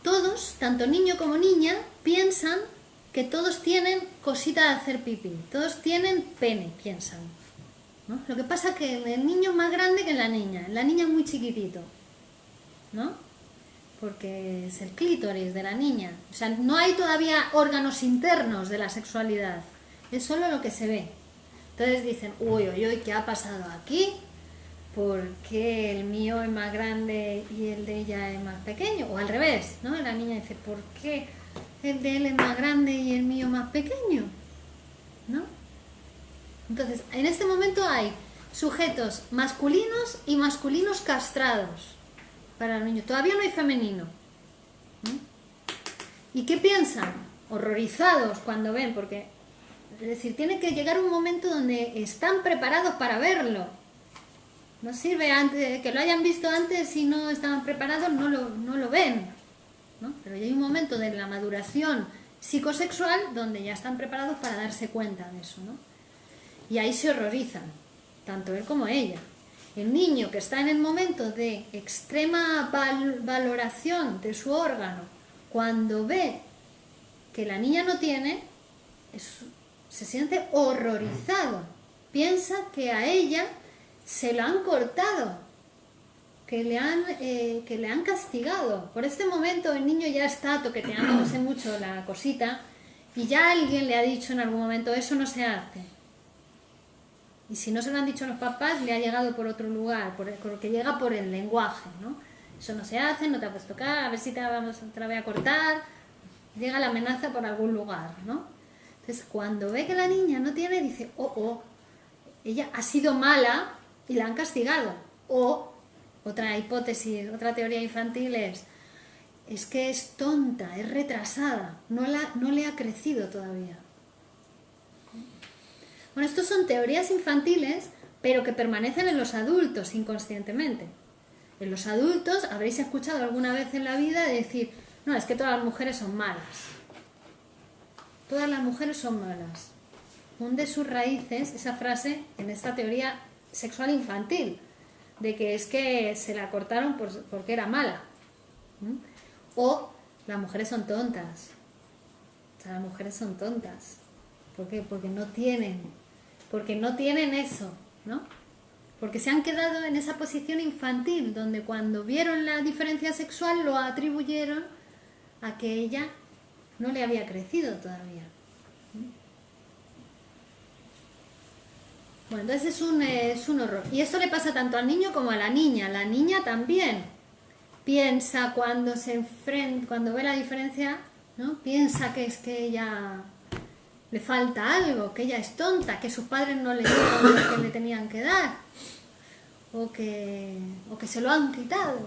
todos, tanto niño como niña, piensan que todos tienen cosita de hacer pipí, todos tienen pene, piensan, ¿no? Lo que pasa es que el niño es más grande que la niña es muy chiquitito, ¿no? Porque es el clítoris de la niña. O sea, no hay todavía órganos internos de la sexualidad, es solo lo que se ve. Entonces dicen, uy, uy, uy, ¿qué ha pasado aquí? ¿Por qué el mío es más grande y el de ella es más pequeño? O al revés, ¿no? La niña dice, ¿por qué el de él es más grande y el mío más pequeño? ¿No? Entonces, en este momento hay sujetos masculinos y masculinos castrados para los niños. Todavía no hay femenino, ¿no? ¿Y qué piensan? Horrorizados cuando ven, porque, es decir, tiene que llegar un momento donde están preparados para verlo. No sirve antes, que lo hayan visto antes y no estaban preparados, no lo ven, ¿no? Pero ya hay un momento de la maduración psicosexual donde ya están preparados para darse cuenta de eso, ¿no? Y ahí se horrorizan, tanto él como ella. El niño que está en el momento de extrema valoración de su órgano, cuando ve que la niña no tiene, se siente horrorizado. Piensa que a ella se lo han cortado, que le han castigado. Por este momento el niño ya está toqueteándose mucho la cosita y ya alguien le ha dicho en algún momento, eso no se hace. Y si no se lo han dicho los papás, le ha llegado por otro lugar, porque llega por el lenguaje, ¿no? Eso no se hace, no te puedes tocar, a ver si te la voy a cortar. Llega la amenaza por algún lugar, ¿no? Entonces, cuando ve que la niña no tiene, dice, ella ha sido mala y la han castigado. O, otra hipótesis, otra teoría infantil es que es tonta, es retrasada, no le ha crecido todavía. Bueno, estos son teorías infantiles, pero que permanecen en los adultos inconscientemente. En los adultos habréis escuchado alguna vez en la vida decir, no, es que todas las mujeres son malas. Todas las mujeres son malas. Hunde sus raíces esa frase en esta teoría sexual infantil, de que es que se la cortaron porque era mala. O las mujeres son tontas. O sea, las mujeres son tontas. ¿Por qué? Porque no tienen eso, ¿no? Porque se han quedado en esa posición infantil, donde cuando vieron la diferencia sexual lo atribuyeron a que ella no le había crecido todavía. Bueno, entonces es un horror. Y esto le pasa tanto al niño como a la niña. La niña también piensa cuando ve la diferencia ¿no? Piensa que es que ella le falta algo, que ella es tonta, que sus padres no le dieron lo que le tenían que dar, o que se lo han quitado,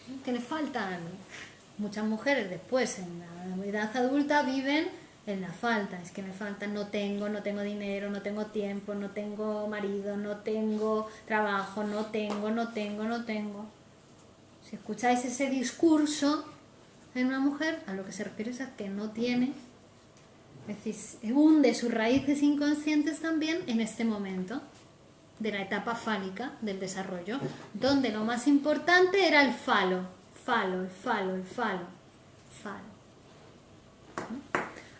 ¿no? Que le falta algo. Muchas mujeres después en la edad adulta viven en la falta, es que me falta, no tengo dinero, no tengo tiempo, no tengo marido, no tengo trabajo, no tengo. Si escucháis ese discurso en una mujer, a lo que se refiere es a que no tiene, es decir, hunde sus raíces inconscientes también en este momento de la etapa fálica del desarrollo, donde lo más importante era el falo.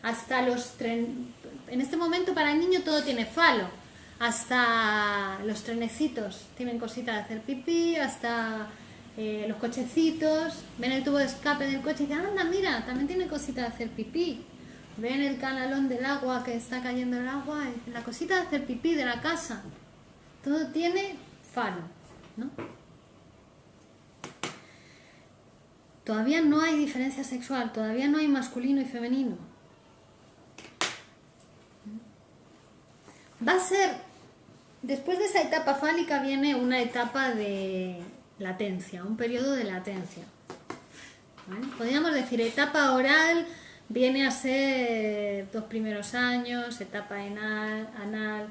Hasta en este momento para el niño todo tiene falo, hasta los trenecitos tienen cositas de hacer pipí, hasta los cochecitos, ven el tubo de escape del coche y dicen, anda, mira, también tiene cositas de hacer pipí, ven el canalón del agua que está cayendo el agua, la cosita de hacer pipí de la casa, todo tiene falo, ¿no? Todavía no hay diferencia sexual, todavía no hay masculino y femenino. Va a ser, después de esa etapa fálica viene una etapa de latencia, un periodo de latencia. ¿Vale? Podríamos decir, etapa oral viene a ser 2 primeros años, etapa anal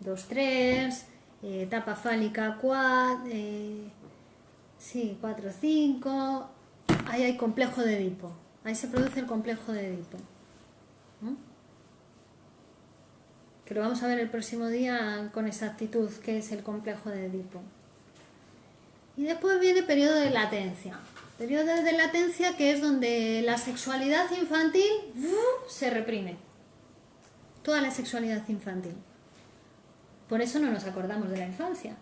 2-3, etapa fálica 4-5, ahí hay complejo de Edipo, ahí se produce el complejo de Edipo, ¿no? Que lo vamos a ver el próximo día con exactitud, qué es el complejo de Edipo. Y después viene periodo de latencia, que es donde la sexualidad infantil se reprime, toda la sexualidad infantil. Por eso no nos acordamos de la infancia,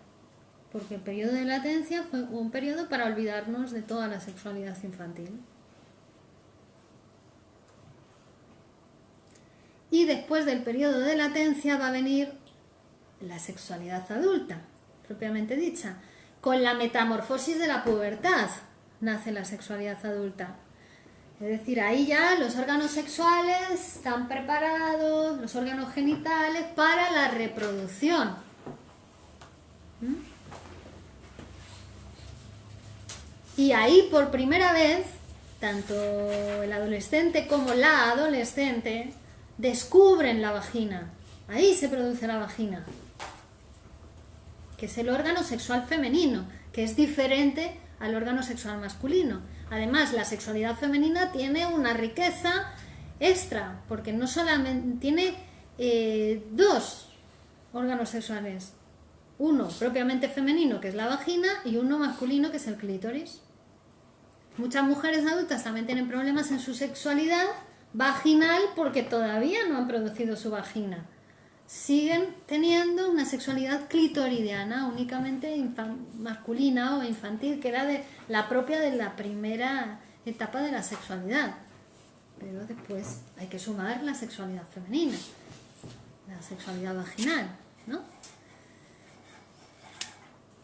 porque el periodo de latencia fue un periodo para olvidarnos de toda la sexualidad infantil. Y después del periodo de latencia va a venir la sexualidad adulta, propiamente dicha. Con la metamorfosis de la pubertad nace la sexualidad adulta. Es decir, ahí ya los órganos sexuales están preparados, los órganos genitales, para la reproducción. Y ahí por primera vez, tanto el adolescente como la adolescente descubren la vagina. Ahí se produce la vagina, que es el órgano sexual femenino, que es diferente al órgano sexual masculino. Además, la sexualidad femenina tiene una riqueza extra, porque no solamente tiene 2 órganos sexuales, uno propiamente femenino, que es la vagina, y uno masculino, que es el clítoris. Muchas mujeres adultas también tienen problemas en su sexualidad vaginal porque todavía no han producido su vagina. Siguen teniendo una sexualidad clitoridiana, únicamente masculina o infantil, que era la propia de la primera etapa de la sexualidad. Pero después hay que sumar la sexualidad femenina, la sexualidad vaginal, ¿no?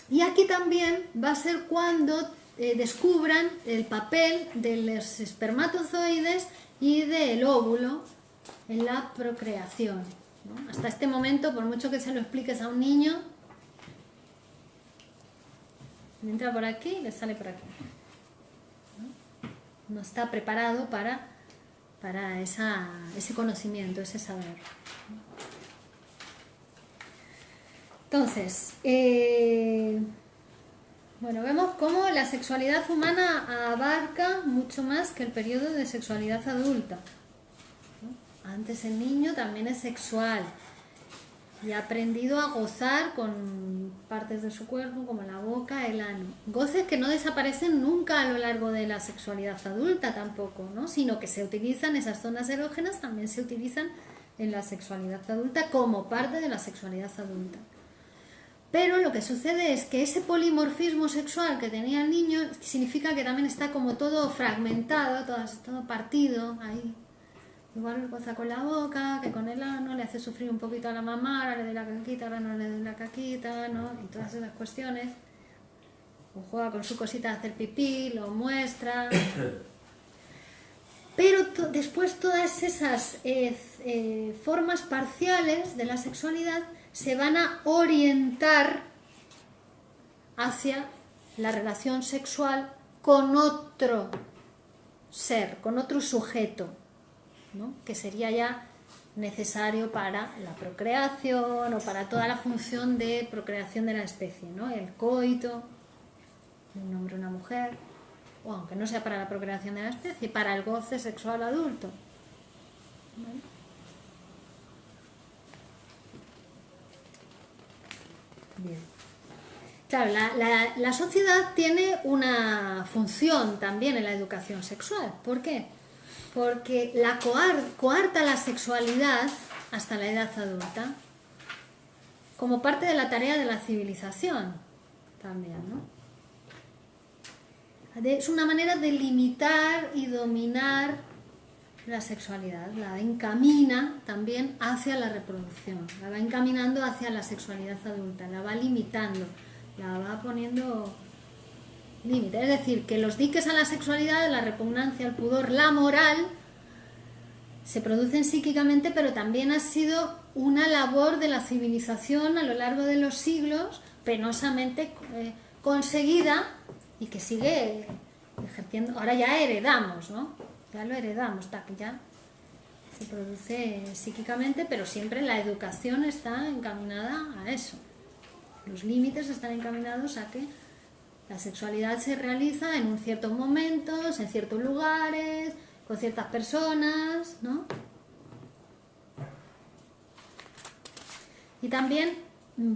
Y aquí también va a ser cuando descubran el papel de los espermatozoides y del óvulo en la procreación, ¿no? Hasta este momento, por mucho que se lo expliques a un niño, le entra por aquí y le sale por aquí, ¿no? No está preparado para ese conocimiento, ese saber. Entonces, bueno, vemos cómo la sexualidad humana abarca mucho más que el periodo de sexualidad adulta, ¿no? Antes el niño también es sexual y ha aprendido a gozar con partes de su cuerpo como la boca, el ano. Goces que no desaparecen nunca a lo largo de la sexualidad adulta tampoco, ¿no? Sino que se utilizan, esas zonas erógenas también se utilizan en la sexualidad adulta como parte de la sexualidad adulta. Pero lo que sucede es que ese polimorfismo sexual que tenía el niño significa que también está como todo fragmentado, todo partido ahí. Igual goza con la boca, que con el ano le hace sufrir un poquito a la mamá, ahora le doy la caquita, ahora no le doy la caquita, ¿no? Y todas esas cuestiones. O juega con su cosita de hacer pipí, lo muestra. Pero después todas esas formas parciales de la sexualidad se van a orientar hacia la relación sexual con otro ser, con otro sujeto, ¿no? Que sería ya necesario para la procreación o para toda la función de procreación de la especie, ¿no? El coito de un hombre o una mujer, o aunque no sea para la procreación de la especie, para el goce sexual adulto. ¿Vale? Bien. Claro, la sociedad tiene una función también en la educación sexual. ¿Por qué? Porque coarta la sexualidad hasta la edad adulta como parte de la tarea de la civilización también, ¿no? Es una manera de limitar y dominar la sexualidad, la encamina también hacia la reproducción, la va encaminando hacia la sexualidad adulta, la va limitando, la va poniendo límite. Es decir, que los diques a la sexualidad, la repugnancia, el pudor, la moral, se producen psíquicamente, pero también ha sido una labor de la civilización a lo largo de los siglos, penosamente conseguida y que sigue ejerciendo. Ahora ya heredamos, ¿no? Ya lo heredamos, ya se produce psíquicamente, pero siempre la educación está encaminada a eso. Los límites están encaminados a que la sexualidad se realiza en un ciertos momentos, en ciertos lugares, con ciertas personas, ¿no? Y también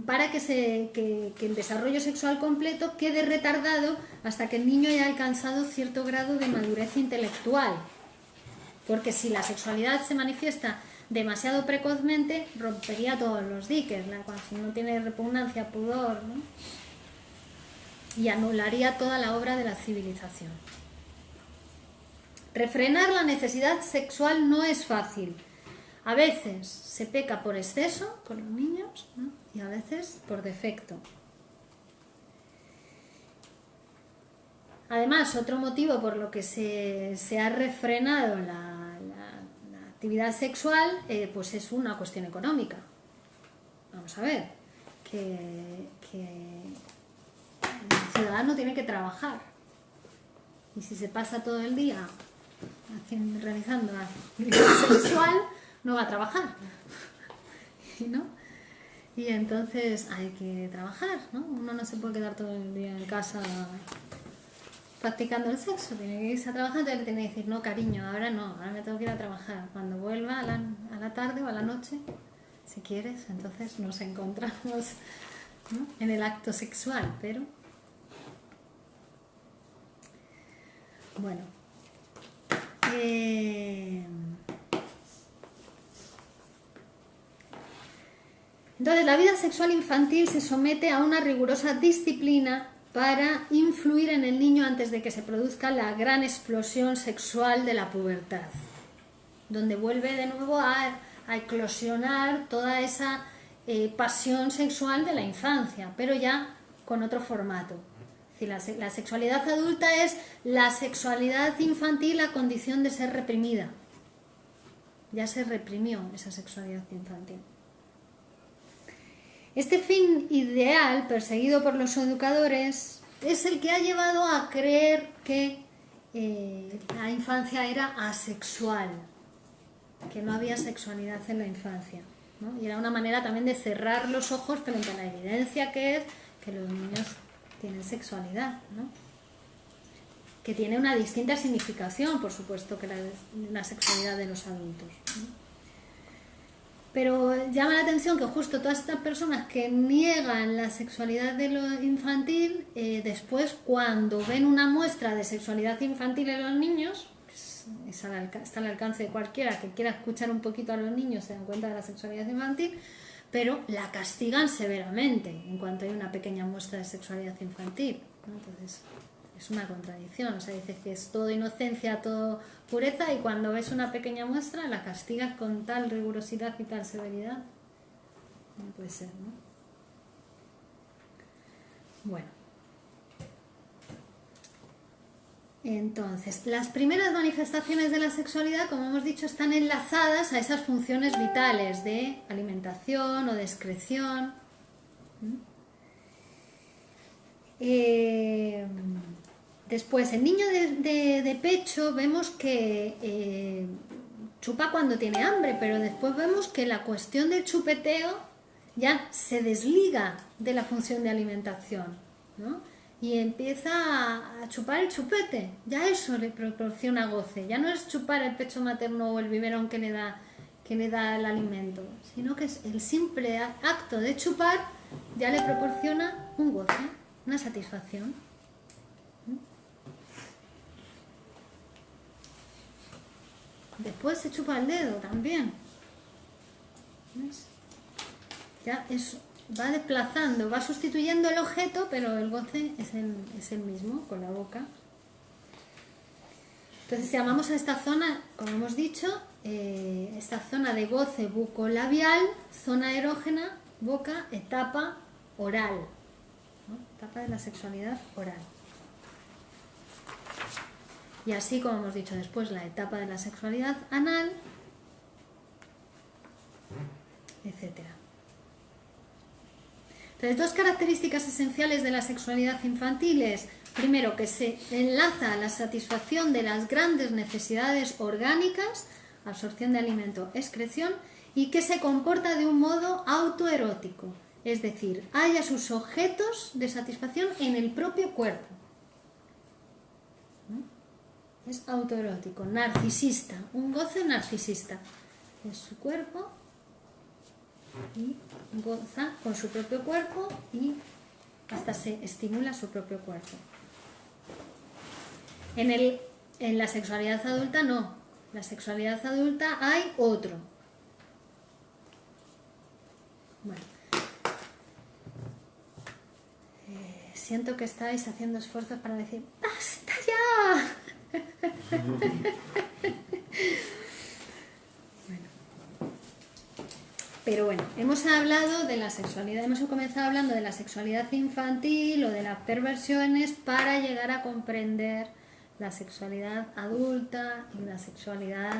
para que el desarrollo sexual completo quede retardado hasta que el niño haya alcanzado cierto grado de madurez intelectual. Porque si la sexualidad se manifiesta demasiado precozmente, rompería todos los diques, si no tiene repugnancia, pudor, ¿no? Y anularía toda la obra de la civilización. Refrenar la necesidad sexual no es fácil. A veces se peca por exceso con los niños, ¿no? Y a veces por defecto. Además, otro motivo por lo que se ha refrenado la actividad sexual, pues es una cuestión económica. Vamos a ver, que el ciudadano tiene que trabajar. Y si se pasa todo el día realizando actividad sexual, no va a trabajar, ¿no? Y entonces hay que trabajar, ¿no? Uno no se puede quedar todo el día en casa practicando el sexo, tiene que irse a trabajar, entonces le tiene que decir, no, cariño, ahora no, ahora me tengo que ir a trabajar. Cuando vuelva a la tarde o a la noche, si quieres, entonces nos encontramos, ¿no? En el acto sexual, pero bueno. Entonces, la vida sexual infantil se somete a una rigurosa disciplina para influir en el niño antes de que se produzca la gran explosión sexual de la pubertad, donde vuelve de nuevo a eclosionar toda esa pasión sexual de la infancia, pero ya con otro formato. Es decir, la sexualidad adulta es la sexualidad infantil a condición de ser reprimida. Ya se reprimió esa sexualidad infantil. Este fin ideal perseguido por los educadores es el que ha llevado a creer que la infancia era asexual, que no había sexualidad en la infancia, ¿no? Y era una manera también de cerrar los ojos frente a la evidencia que es que los niños tienen sexualidad, ¿no? Que tiene una distinta significación, por supuesto, que la sexualidad de los adultos, ¿no? Pero llama la atención que justo todas estas personas que niegan la sexualidad de lo infantil, después cuando ven una muestra de sexualidad infantil en los niños, pues está al alcance de cualquiera que quiera escuchar un poquito a los niños, se dan cuenta de la sexualidad infantil, pero la castigan severamente en cuanto hay una pequeña muestra de sexualidad infantil, ¿no? Entonces es una contradicción, o sea, dices que es todo inocencia, todo pureza, y cuando ves una pequeña muestra la castigas con tal rigurosidad y tal severidad. No puede ser, ¿no? Bueno. Entonces, las primeras manifestaciones de la sexualidad, como hemos dicho, están enlazadas a esas funciones vitales de alimentación o de excreción. Después, el niño de pecho vemos que chupa cuando tiene hambre, pero después vemos que la cuestión del chupeteo ya se desliga de la función de alimentación, ¿no? Y empieza a chupar el chupete, ya eso le proporciona goce, ya no es chupar el pecho materno o el biberón que le da el alimento, sino que es el simple acto de chupar ya le proporciona un goce, una satisfacción. Después se chupa el dedo también. ¿Ves? Ya eso va desplazando, va sustituyendo el objeto, pero el goce es el mismo con la boca. Entonces llamamos a esta zona, como hemos dicho, esta zona de goce bucolabial, zona erógena, boca, etapa oral, ¿no? Etapa de la sexualidad oral. Y así, como hemos dicho después, la etapa de la sexualidad anal, etc. Entonces, dos características esenciales de la sexualidad infantil es, primero, que se enlaza a la satisfacción de las grandes necesidades orgánicas, absorción de alimento, excreción, y que se comporta de un modo autoerótico, es decir, halla sus objetos de satisfacción en el propio cuerpo. ¿No? Es autoerótico, narcisista, un goce narcisista. Es su cuerpo y goza con su propio cuerpo y hasta se estimula su propio cuerpo. En la sexualidad adulta no. En la sexualidad adulta hay otro. Bueno. Siento que estáis haciendo esfuerzos para decir ¡basta ya! Pero bueno, hemos hablado de la sexualidad, hemos comenzado hablando de la sexualidad infantil o de las perversiones para llegar a comprender la sexualidad adulta y la sexualidad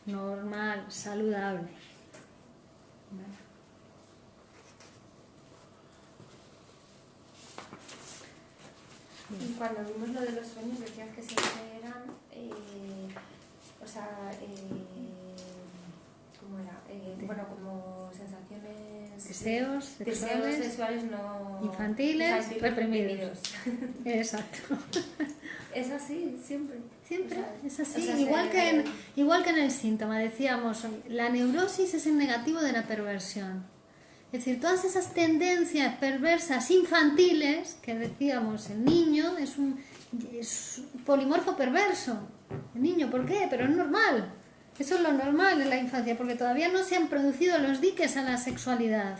normal, saludable. ¿Vale? Y cuando vimos lo de los sueños decías que siempre eran, ¿cómo era? Bueno, como sensaciones... Deseos sexuales no... Infantiles, reprimidos. Exacto. Es así, siempre. Siempre, o sea, es así. o sea, Igual que en el síntoma, decíamos, la neurosis es el negativo de la perversión. Es decir, todas esas tendencias perversas infantiles, que decíamos, el niño es un polimorfo perverso. El niño, ¿por qué? Pero es normal. Eso es lo normal en la infancia, porque todavía no se han producido los diques a la sexualidad.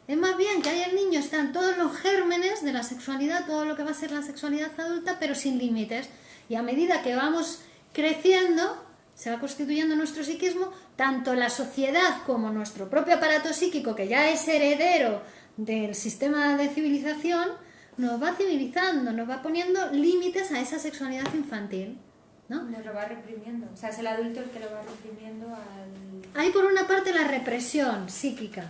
Es más bien que ahí el niño están todos los gérmenes de la sexualidad, todo lo que va a ser la sexualidad adulta, pero sin límites. Y a medida que vamos creciendo, se va constituyendo nuestro psiquismo, tanto la sociedad como nuestro propio aparato psíquico, que ya es heredero del sistema de civilización, nos va civilizando, nos va poniendo límites a esa sexualidad infantil, ¿no? Nos lo va reprimiendo. O sea, es el adulto el que lo va reprimiendo al... Hay por una parte la represión psíquica,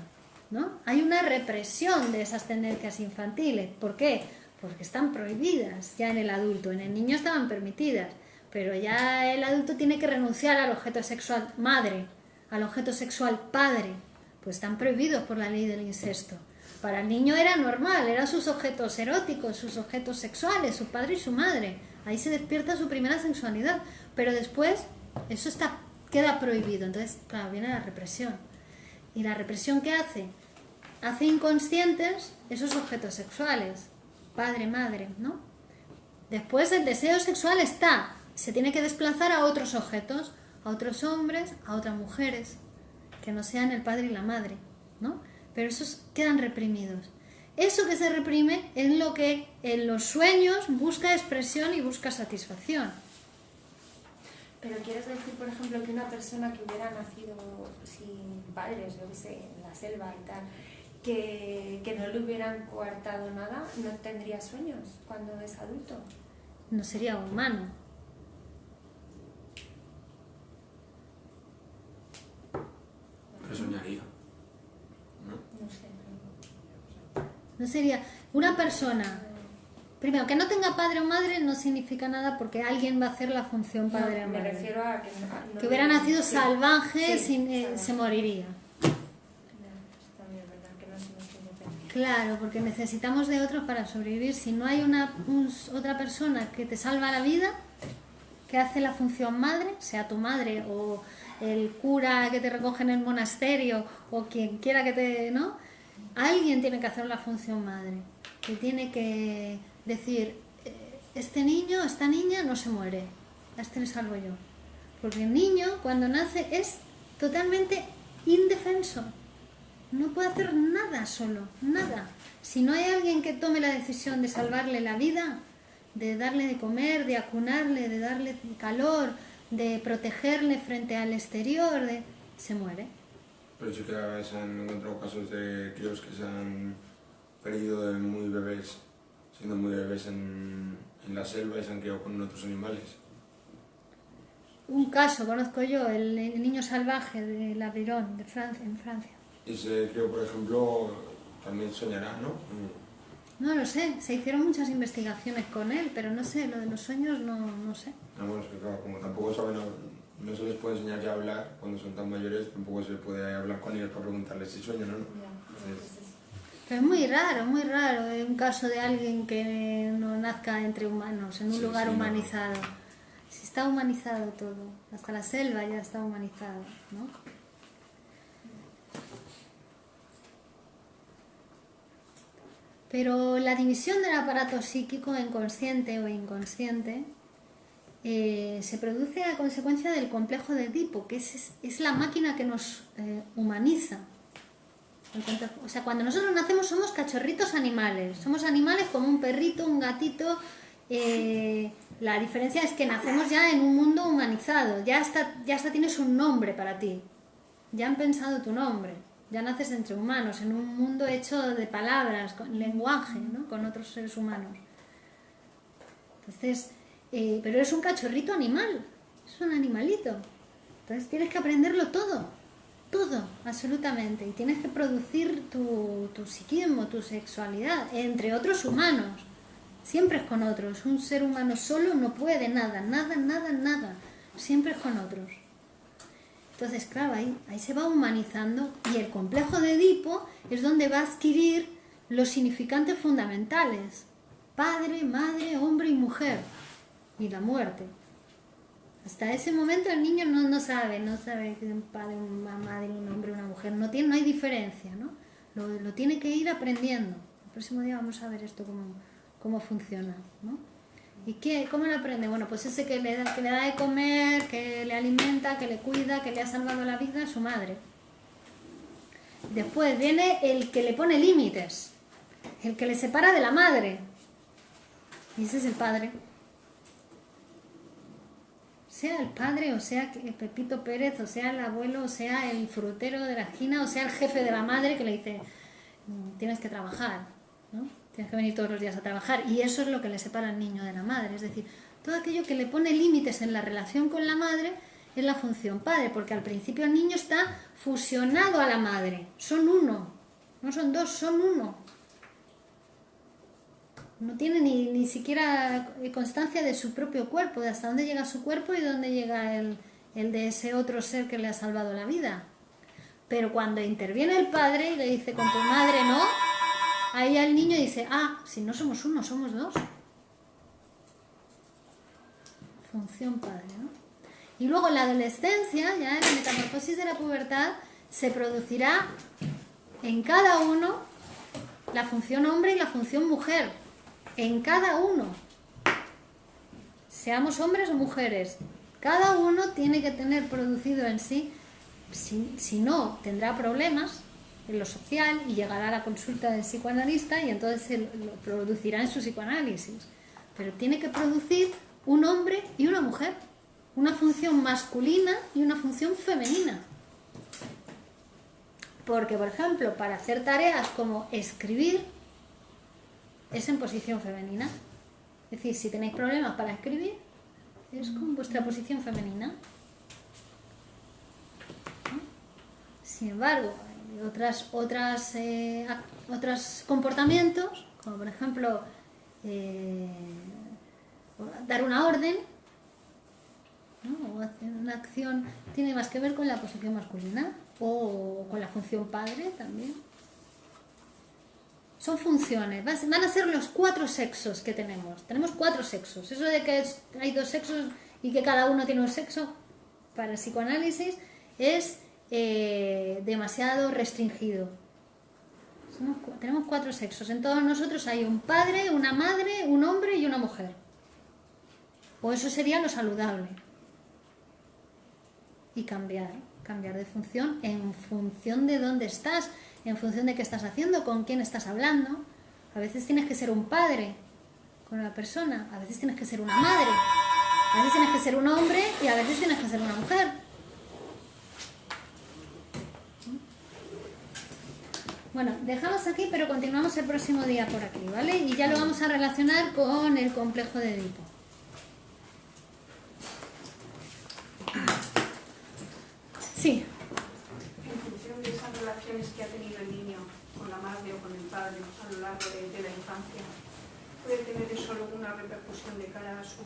¿no? Hay una represión de esas tendencias infantiles. ¿Por qué? Porque están prohibidas ya en el adulto. En el niño estaban permitidas, pero ya el adulto tiene que renunciar al objeto sexual madre, al objeto sexual padre, pues están prohibidos por la ley del incesto. Para el niño era normal, eran sus objetos eróticos, sus objetos sexuales, su padre y su madre. Ahí se despierta su primera sexualidad, pero después eso queda prohibido. Entonces, claro, viene la represión. ¿Y la represión qué hace? Hace inconscientes esos objetos sexuales, padre, madre, ¿no? Después el deseo sexual se tiene que desplazar a otros objetos, a otros hombres, a otras mujeres, que no sean el padre y la madre, ¿no? Pero esos quedan reprimidos. Eso que se reprime es lo que en los sueños busca expresión y busca satisfacción. Pero quieres decir, por ejemplo, que una persona que hubiera nacido sin padres, yo qué sé, en la selva y tal, que no le hubieran coartado nada, no tendría sueños cuando es adulto. No sería humano. No sería una persona. Primero, que no tenga padre o madre no significa nada porque alguien va a hacer la función padre o Me madre. refiero a que Que hubiera nacido sí. salvaje, Sí, se salvaje. moriría. Eso también es verdad, que no es nuestra independencia. Claro, porque necesitamos de otros para sobrevivir. Si no hay otra persona que te salva la vida, que hace la función madre, sea tu madre o el cura que te recoge en el monasterio o quien quiera que te... ¿no? Alguien tiene que hacer la función madre, que tiene que decir, este niño, esta niña no se muere, a este le salvo yo. Porque el niño cuando nace es totalmente indefenso, no puede hacer nada solo, nada. Si no hay alguien que tome la decisión de salvarle la vida, de darle de comer, de acunarle, de darle calor, de protegerle frente al exterior, se muere. Pero sí que se han encontrado casos de críos que se han perdido de muy bebés, siendo muy bebés en la selva y se han criado con otros animales. Un caso conozco yo, el niño salvaje de L'Aveyron, en Francia. Y ese crío, por ejemplo, también soñará, ¿no? No lo sé, se hicieron muchas investigaciones con él, pero no sé, lo de los sueños no sé. Ah, bueno, es que claro, como tampoco saben, no se les puede enseñar ya a hablar cuando son tan mayores, tampoco se puede hablar con ellos para preguntarles si sueñan o no. Entonces, Pero es muy raro, un caso de alguien que no nazca entre humanos, en un Sí, lugar sí, no. humanizado. Si está humanizado todo, hasta la selva ya está humanizado, ¿no? Pero la división del aparato psíquico en consciente o inconsciente se produce a consecuencia del complejo de Edipo, que es la máquina que nos humaniza. O sea, cuando nosotros nacemos somos cachorritos animales, somos animales como un perrito, un gatito. La diferencia es que nacemos ya en un mundo humanizado, ya hasta tienes un nombre para ti, ya han pensado tu nombre, ya naces entre humanos, en un mundo hecho de palabras, con lenguaje, ¿no? Con otros seres humanos. Entonces, pero eres un cachorrito animal, es un animalito, entonces tienes que aprenderlo todo, absolutamente, y tienes que producir tu psiquismo, tu sexualidad, entre otros humanos. Siempre es con otros. Un ser humano solo no puede nada. Siempre es con otros. Entonces, claro, ahí se va humanizando y el complejo de Edipo es donde va a adquirir los significantes fundamentales. Padre, madre, hombre y mujer. Y la muerte. Hasta ese momento el niño no sabe que es un padre, una madre, un hombre, una mujer. No hay diferencia, ¿no? Lo tiene que ir aprendiendo. El próximo día vamos a ver esto cómo funciona, ¿no? ¿Y cómo lo aprende? Bueno, pues ese que le da de comer, que le alimenta, que le cuida, que le ha salvado la vida, su madre. Después viene el que le pone límites, el que le separa de la madre. Y ese es el padre. Sea el padre, o sea Pepito Pérez, o sea el abuelo, o sea el frutero de la esquina, o sea el jefe de la madre que le dice, tienes que trabajar, ¿no? Tienes que venir todos los días a trabajar, y eso es lo que le separa al niño de la madre. Es decir, todo aquello que le pone límites en la relación con la madre es la función padre, porque al principio el niño está fusionado a la madre, son uno, no son dos, son uno. No tiene ni siquiera constancia de su propio cuerpo, de hasta dónde llega su cuerpo y dónde llega el de ese otro ser que le ha salvado la vida. Pero cuando interviene el padre y le dice, con tu madre no, ahí el niño dice, si no somos uno, somos dos. Función padre, ¿no? Y luego en la adolescencia, ya en la metamorfosis de la pubertad, se producirá en cada uno la función hombre y la función mujer. En cada uno. Seamos hombres o mujeres. Cada uno tiene que tener producido en sí, si no, tendrá problemas en lo social y llegará a la consulta del psicoanalista y entonces se lo producirá en su psicoanálisis. Pero tiene que producir un hombre y una mujer, una función masculina y una función femenina. Porque, por ejemplo, para hacer tareas como escribir, es en posición femenina. Es decir, si tenéis problemas para escribir, es con vuestra posición femenina. Sin embargo, otros comportamientos, como por ejemplo dar una orden, ¿no? O hacer una acción, tiene más que ver con la posición masculina o con la función padre también. Son funciones, van a ser los 4 sexos que tenemos. Tenemos 4 sexos. Eso de que hay 2 sexos y que cada uno tiene un sexo para el psicoanálisis es demasiado restringido. Tenemos 4 sexos. En todos nosotros hay un padre, una madre, un hombre y una mujer. O eso sería lo saludable. Y cambiar de función en función de dónde estás, en función de qué estás haciendo, con quién estás hablando. A veces tienes que ser un padre con una persona, a veces tienes que ser una madre, a veces tienes que ser un hombre y a veces tienes que ser una mujer. Bueno, dejamos aquí, pero continuamos el próximo día por aquí, ¿vale? Y ya lo vamos a relacionar con el complejo de Edipo. Sí. En función de esas relaciones que ha tenido el niño con la madre o con el padre a lo largo de la infancia, puede tener eso alguna repercusión de cara a su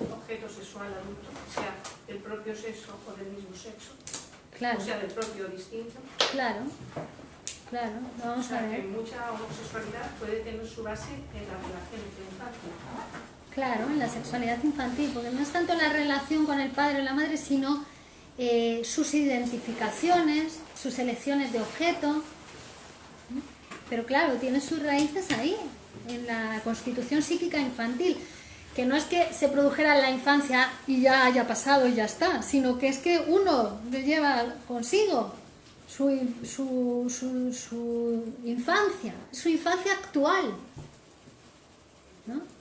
objeto sexual adulto, sea del propio sexo o del mismo sexo, Claro. o sea del propio distinto. Claro, vamos O sea, a ver. que mucha homosexualidad puede tener su base en las relaciones de infancia. Claro, en la sexualidad infantil, porque no es tanto la relación con el padre o la madre, sino sus identificaciones, sus elecciones de objeto. Pero claro, tiene sus raíces ahí, en la constitución psíquica infantil, que no es que se produjera en la infancia y ya haya pasado y ya está, sino que es que uno lleva consigo su infancia actual, ¿no?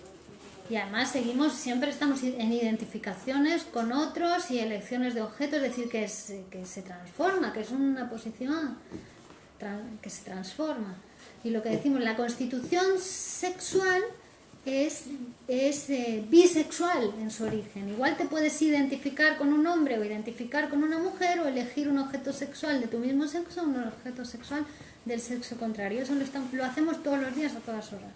Y además siempre estamos en identificaciones con otros y elecciones de objetos, es decir, que se transforma, que es una posición que se transforma. Y lo que decimos, la constitución sexual es bisexual en su origen. Igual te puedes identificar con un hombre o identificar con una mujer o elegir un objeto sexual de tu mismo sexo o un objeto sexual del sexo contrario. Eso lo hacemos todos los días a todas horas.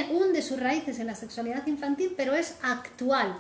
Hunde sus raíces en la sexualidad infantil, pero es actual.